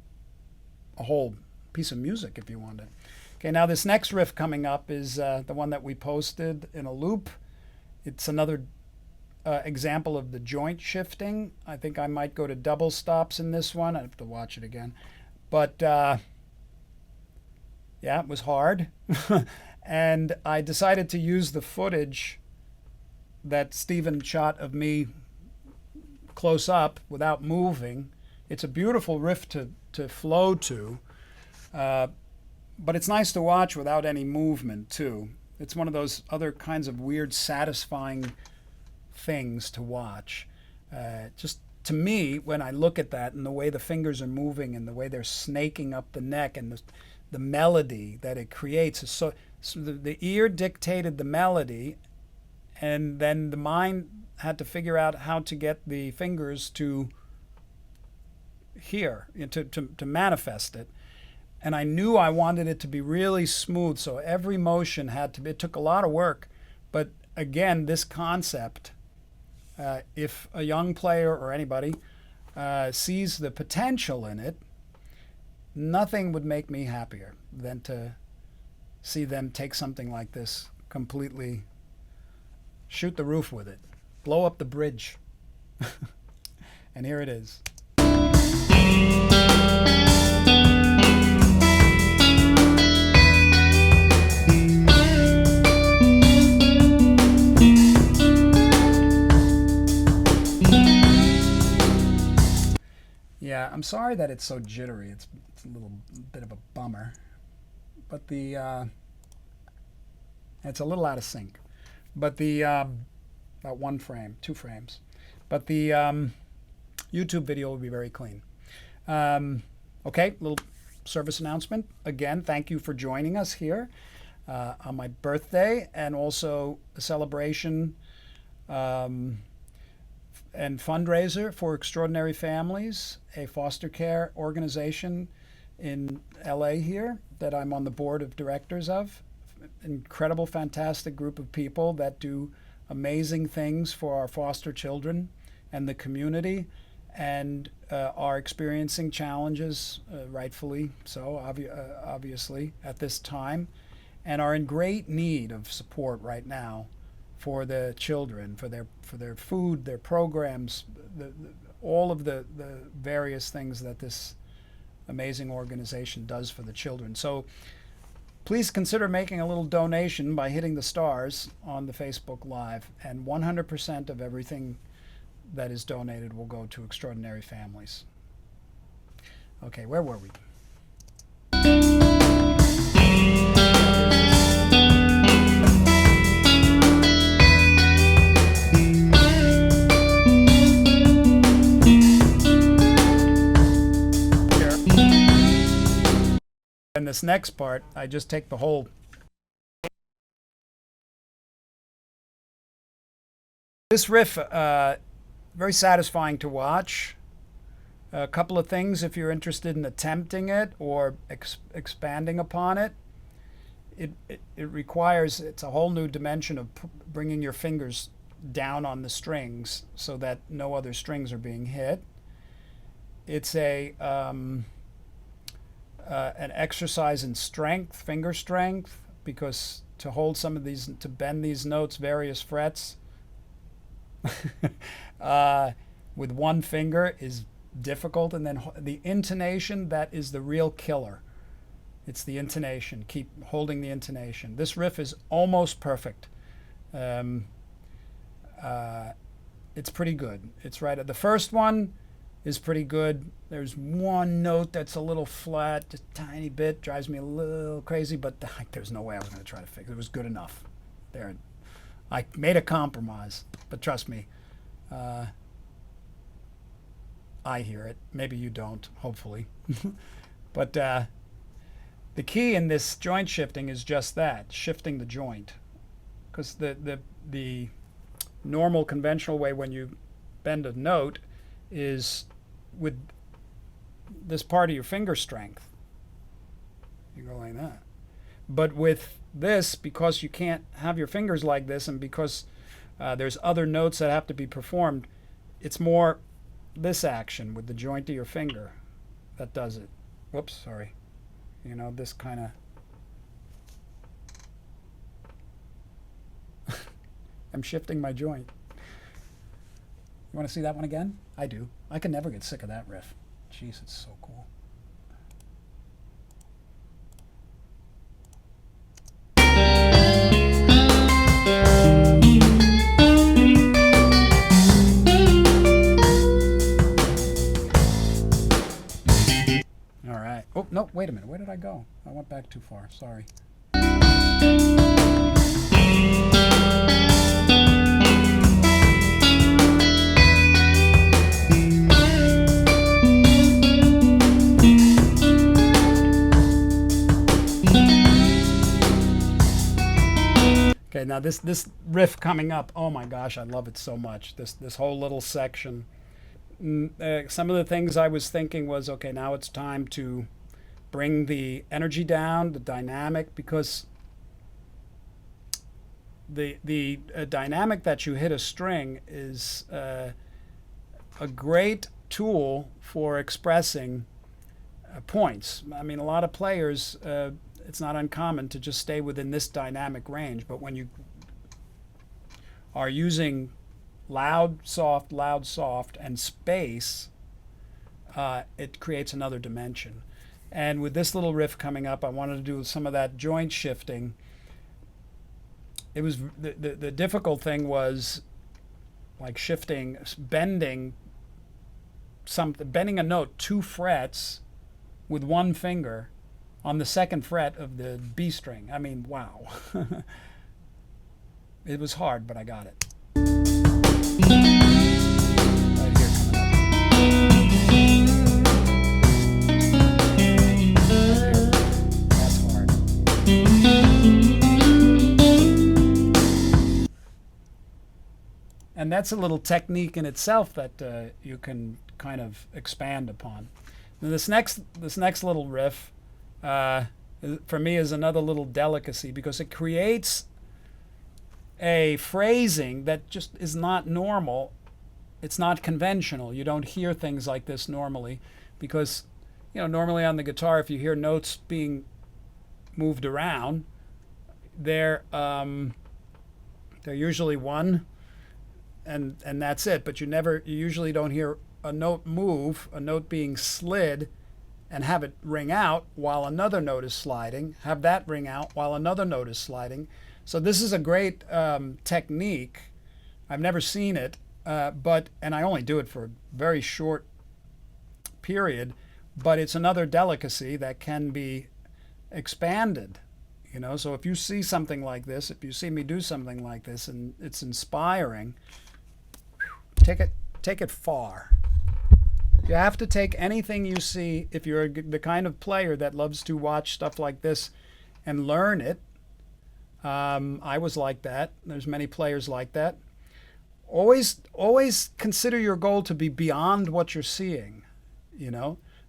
a whole piece of music if you want it. Okay, now this next riff coming up is the one that we posted in a loop. It's another example of the joint shifting. I think I might go to double stops in this one. I have to watch it again. But yeah, it was hard. And I decided to use the footage that Steven shot of me close up without moving. It's a beautiful riff to flow to, but it's nice to watch without any movement too. It's one of those other kinds of weird, satisfying things to watch. Just to me, when I look at that and the way the fingers are moving and the way they're snaking up the neck and the melody that it creates is so the ear dictated the melody, And then the mind had to figure out how to get the fingers to here, to manifest it. And I knew I wanted it to be really smooth, so every motion had to be, it took a lot of work. But again, this concept, if a young player or anybody sees the potential in it, nothing would make me happier than to see them take something like this, completely shoot the roof with it, blow up the bridge. And here it is. Yeah, I'm sorry that it's so jittery. It's a little bit of a bummer, but it's a little out of sync. But the about 1 frame, 2 frames, but the YouTube video will be very clean. Okay, little service announcement. Again, thank you for joining us here on my birthday, and also a celebration and fundraiser for Extraordinary Families, a foster care organization in LA here that I'm on the board of directors of. Incredible, fantastic group of people that do amazing things for our foster children and the community, and are experiencing challenges, rightfully so, obviously, at this time, and are in great need of support right now for the children, for their food, their programs, all of the various things that this amazing organization does for the children. So please consider making a little donation by hitting the stars on the Facebook Live, and 100% of everything that is donated will go to Extraordinary Families. Okay, where were we? And this next part, I just take the whole. This riff, very satisfying to watch. A couple of things if you're interested in attempting it or expanding upon it. It requires, it's a whole new dimension of bringing your fingers down on the strings so that no other strings are being hit. It's an exercise in strength, finger strength, because to hold some of these, to bend these notes, various frets, with one finger is difficult. And then the intonation, that is the real killer. It's the intonation. Keep holding the intonation. This riff is almost perfect. It's pretty good. It's right at the first one is pretty good. There's one note that's a little flat, just a tiny bit, drives me a little crazy, but there's no way I was going to try to fix it. It was good enough. There, I made a compromise, but trust me, I hear it. Maybe you don't, hopefully. But the key in this joint shifting is just that, shifting the joint. Because the normal conventional way when you bend a note is with this part of your finger strength. You go like that. But with this, because you can't have your fingers like this, and because there's other notes that have to be performed, it's more this action with the joint of your finger that does it. Whoops, sorry. You know, this kind of... I'm shifting my joint. You want to see that one again? I do. I can never get sick of that riff. Jeez, it's so cool. All right. Oh, no, wait a minute. Where did I go? I went back too far. Sorry. Okay, now this riff coming up, oh my gosh, I love it so much. This whole little section. Some of the things I was thinking was, okay, now it's time to bring the energy down, the dynamic, because the dynamic that you hit a string is a great tool for expressing points. I mean, a lot of players, it's not uncommon to just stay within this dynamic range, but when you are using loud, soft, and space, it creates another dimension. And with this little riff coming up, I wanted to do some of that joint shifting. It was the difficult thing was like shifting, bending a note 2 frets with 1 finger on the 2nd fret of the B string. I mean, wow. It was hard, but I got it. Right here coming up. That's hard. And that's a little technique in itself that you can kind of expand upon. Now this next little riff, for me, is another little delicacy because it creates a phrasing that just is not normal. It's not conventional. You don't hear things like this normally because, normally on the guitar, if you hear notes being moved around, they're usually one, and that's it. But you usually don't hear a note move, a note being slid, and have it ring out while another note is sliding, have that ring out while another note is sliding. So this is a great technique. I've never seen it, and I only do it for a very short period, but it's another delicacy that can be expanded. So if you see something like this, if you see me do something like this and it's inspiring, take it far. You have to take anything you see, if you're the kind of player that loves to watch stuff like this and learn it. I was like that. There's many players like that. Always consider your goal to be beyond what you're seeing,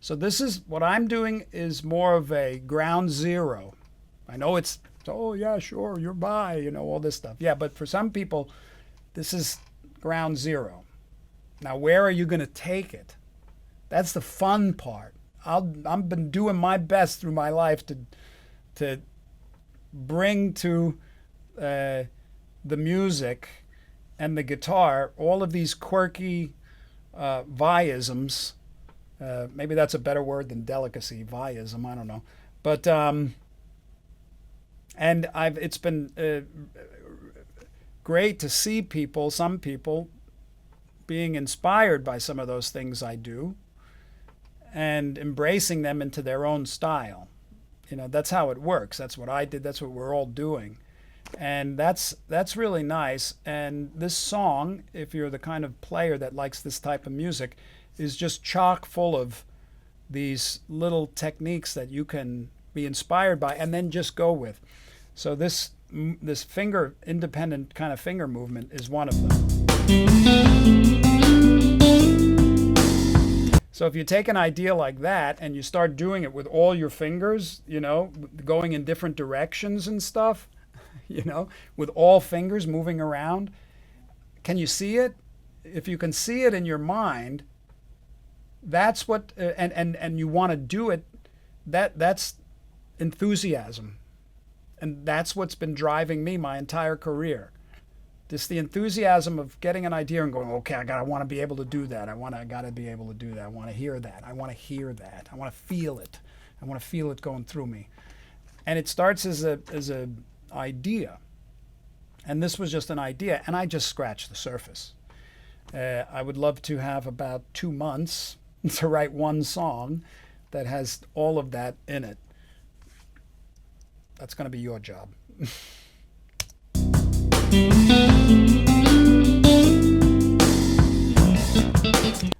So this is what I'm doing is more of a ground zero. I know it's, oh yeah, sure, you're by, all this stuff. Yeah, but for some people, this is ground zero. Now, where are you going to take it? That's the fun part. I've been doing my best through my life to bring to the music and the guitar all of these quirky viisms. Maybe that's a better word than delicacy, viism. I don't know, but it's been great to see some people being inspired by some of those things I do and embracing them into their own style. That's how it works. That's what I did. That's what we're all doing. And that's really nice. And this song, if you're the kind of player that likes this type of music, is just chock full of these little techniques that you can be inspired by and then just go with. So this finger, independent kind of finger movement is one of them. So if you take an idea like that and you start doing it with all your fingers, going in different directions and stuff, with all fingers moving around, can you see it? If you can see it in your mind, that's what, and you want to do it, that's enthusiasm. And that's what's been driving me my entire career. Just the enthusiasm of getting an idea and going, okay, I want to be able to do that. I got to be able to do that. I want to hear that. I want to hear that. I want to feel it. I want to feel it going through me. And it starts as a idea. And this was just an idea, and I just scratched the surface. I would love to have about 2 months to write one song that has all of that in it. That's going to be your job.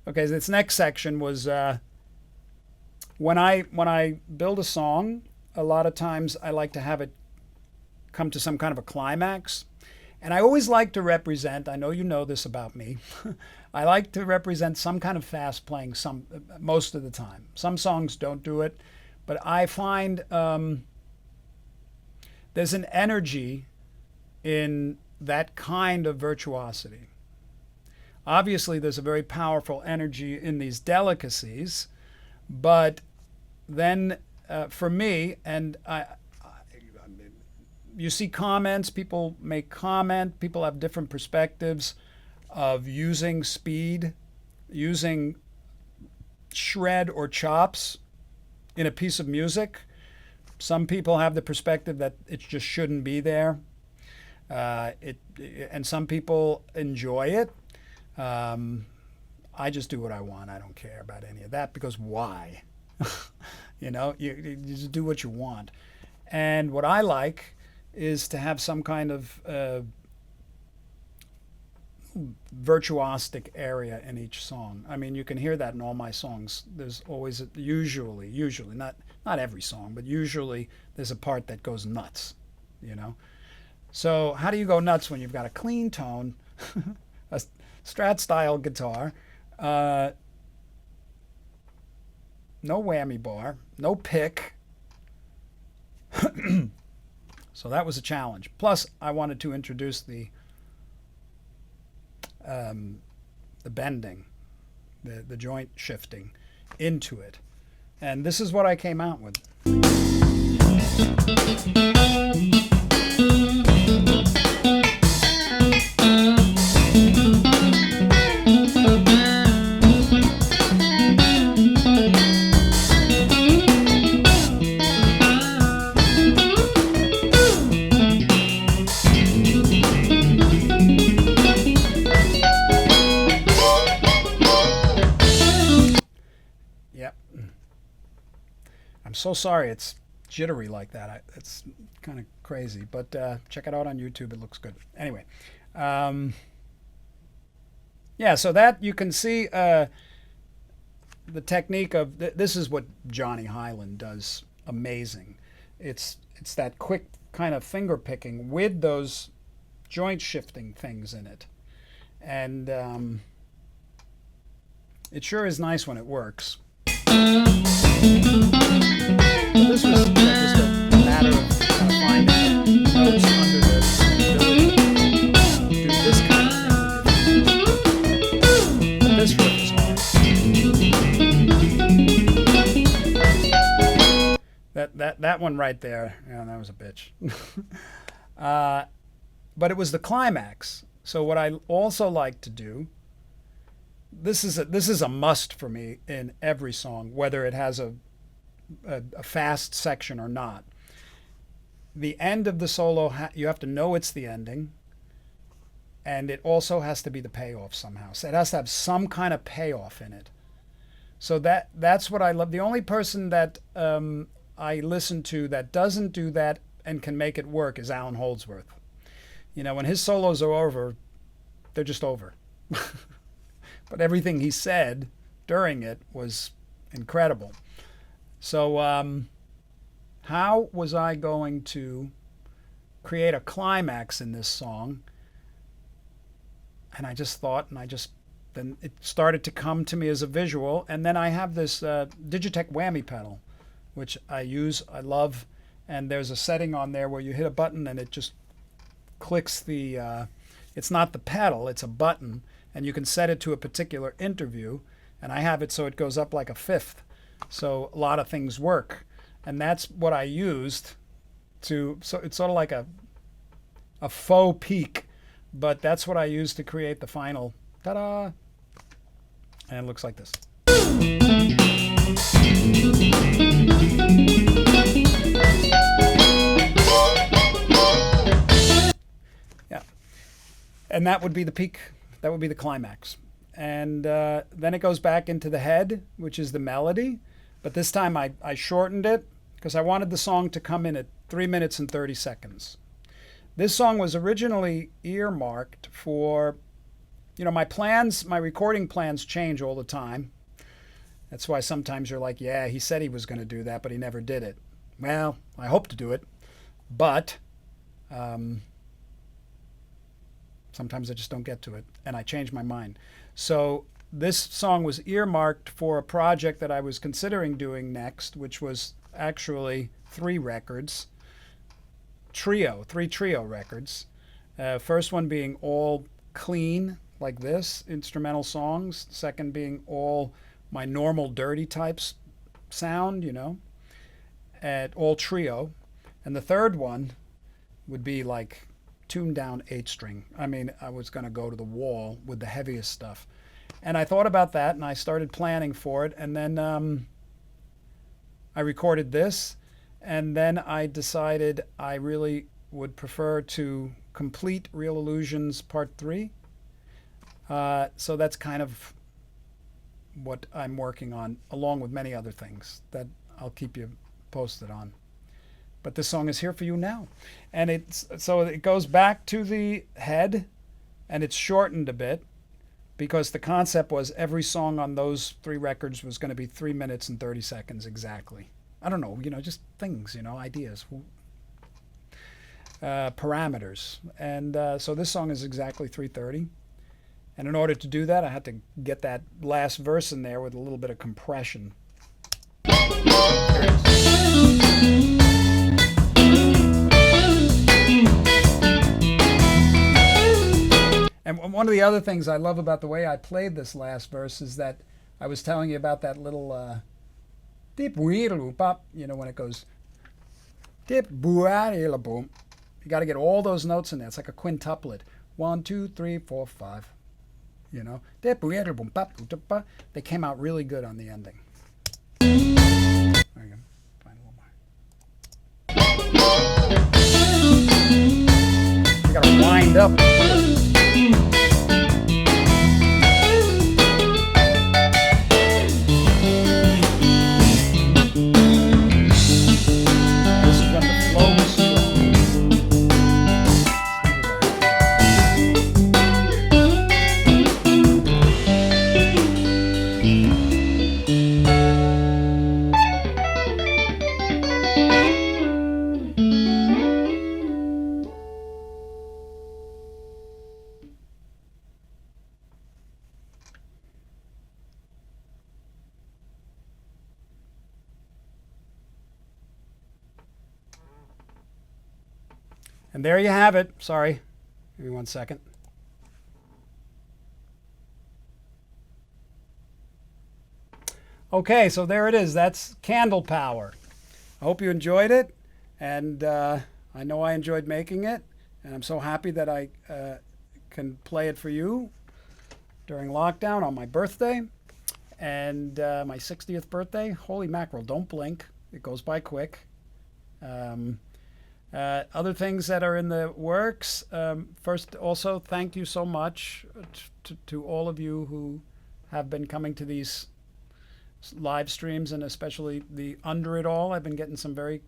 Okay, this next section was when I build a song, a lot of times I like to have it come to some kind of a climax. And I always like to represent, I know you know this about me, I like to represent some kind of fast playing most of the time. Some songs don't do it, but I find there's an energy in that kind of virtuosity. Obviously, there's a very powerful energy in these delicacies, but then for me, and you see comments, people make comment, people have different perspectives of using speed, using shred or chops in a piece of music. Some people have the perspective that it just shouldn't be there. And some people enjoy it. I just do what I want. I don't care about any of that, because why? You just do what you want. And what I like is to have some kind of virtuosic area in each song. I mean, you can hear that in all my songs. There's always usually not every song, but usually there's a part that goes nuts, So how do you go nuts when you've got a clean tone, a Strat style guitar, no whammy bar, no pick? So that was a challenge. Plus, I wanted to introduce the bending, the joint shifting into it. And this is what I came out with. I'm so sorry it's jittery like that. It's kind of crazy, but check it out on YouTube. It looks good. Anyway, yeah, so that you can see the technique of this is what Johnny Hyland does amazing. It's that quick kind of finger picking with those joint shifting things in it, and it sure is nice when it works. This was just a matter of finding notes under the ability to do this kind of thing. But this riff is hard. That one right there, that was a bitch. But it was the climax. So what I also like to do, this is a must for me in every song, whether it has a fast section or not. The end of the solo, you have to know it's the ending, and it also has to be the payoff somehow. So it has to have some kind of payoff in it. So that's what I love. The only person that I listen to that doesn't do that and can make it work is Alan Holdsworth. When his solos are over, they're just over. But everything he said during it was incredible. So how was I going to create a climax in this song? And I just thought, then it started to come to me as a visual. And then I have this Digitech whammy pedal, which I love. And there's a setting on there where you hit a button and it just clicks it's not the pedal, it's a button. And you can set it to a particular interview. And I have it so it goes up like a fifth. So a lot of things work. And that's what I used so it's sort of like a faux peak, but that's what I used to create the final ta-da. And it looks like this. Yeah. And that would be the peak. That would be the climax. And then it goes back into the head, which is the melody. But this time I shortened it because I wanted the song to come in at 3 minutes and 30 seconds. This song was originally earmarked for, my recording plans change all the time. That's why sometimes you're like, yeah, he said he was going to do that, but he never did it. Well, I hope to do it. But Sometimes I just don't get to it, and I change my mind. So this song was earmarked for a project that I was considering doing next, which was actually 3 records, three trio records. First one being all clean, like this, instrumental songs. Second being all my normal dirty types sound, at all trio. And the third one would be like tuned down 8-string. I mean, I was going to go to the wall with the heaviest stuff. And I thought about that, and I started planning for it. And then I recorded this, and then I decided I really would prefer to complete Real Illusions Part 3. So that's kind of what I'm working on, along with many other things that I'll keep you posted on. But this song is here for you now. And it goes back to the head, and it's shortened a bit because the concept was every song on those 3 records was going to be 3 minutes and 30 seconds exactly. I don't know, just things, ideas, parameters. And so this song is exactly 3:30. And in order to do that, I had to get that last verse in there with a little bit of compression. And one of the other things I love about the way I played this last verse is that I was telling you about that little dip bop, when it goes dip boom. You got to get all those notes in there. It's like a quintuplet. 1, 2, 3, 4, 5. They came out really good on the ending. There you go. Find a little more. You got to wind up. And there you have it. Sorry. Give me 1 second. Okay, so there it is. That's Candle Power. I hope you enjoyed it. And I know I enjoyed making it. And I'm so happy that I can play it for you during lockdown on my birthday. And my 60th birthday. Holy mackerel, don't blink. It goes by quick. Other things that are in the works. First, also, thank you so much to all of you who have been coming to these live streams, and especially the Under It All. I've been getting some very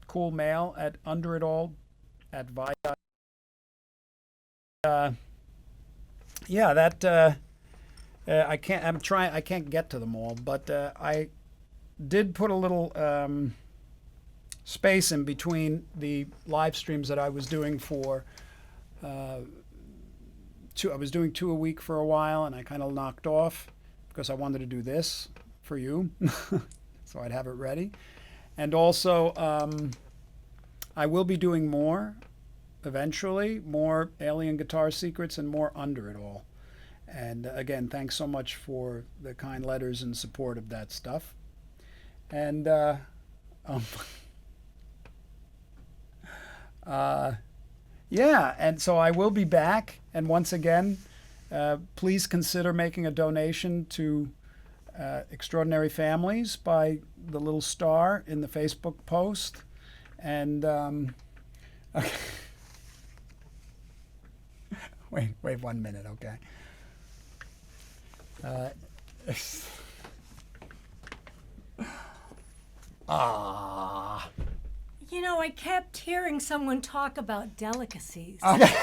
cool mail at Under It All at Via. I can't get to them all, but I did put a little space in between the live streams that I was doing for I was doing 2 a week for a while, and I kind of knocked off because I wanted to do this for you so I'd have it ready. And also I will be doing more eventually, more Alien Guitar Secrets and more Under It All. And again, thanks so much for the kind letters and support of that stuff. And yeah, and so I will be back. And once again, please consider making a donation to Extraordinary Families by the little star in the Facebook post. And okay. Wait 1 minute, okay? I kept hearing someone talk about delicacies Okay.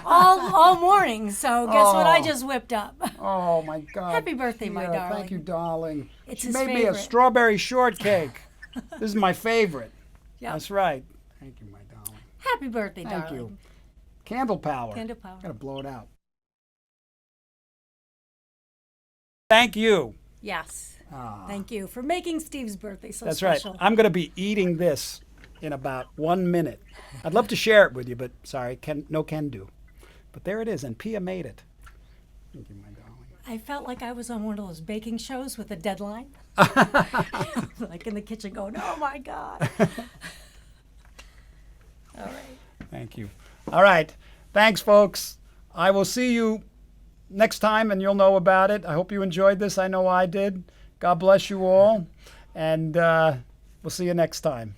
all morning. So guess what I just whipped up? Oh my God! Happy birthday, my darling. Thank you, darling. It's She his made me a favorite. strawberry shortcake. This is my favorite. Yeah. That's right. Thank you, my darling. Happy birthday, Thank darling. you. Candle power. Candle power. Gotta blow it out. Thank you. Yes. Ah. Thank you for making Steve's birthday so That's special. right. I'm going to be eating this in about 1 minute. I'd love to share it with you, but sorry, no can do. But there it is, and Pia made it. Thank you, my darling. I felt like I was on one of those baking shows with a deadline. Like in the kitchen going, oh my God. All right. Thank you. All right. Thanks, folks. I will see you next time, and you'll know about it. I hope you enjoyed this. I know I did. God bless you all, and we'll see you next time.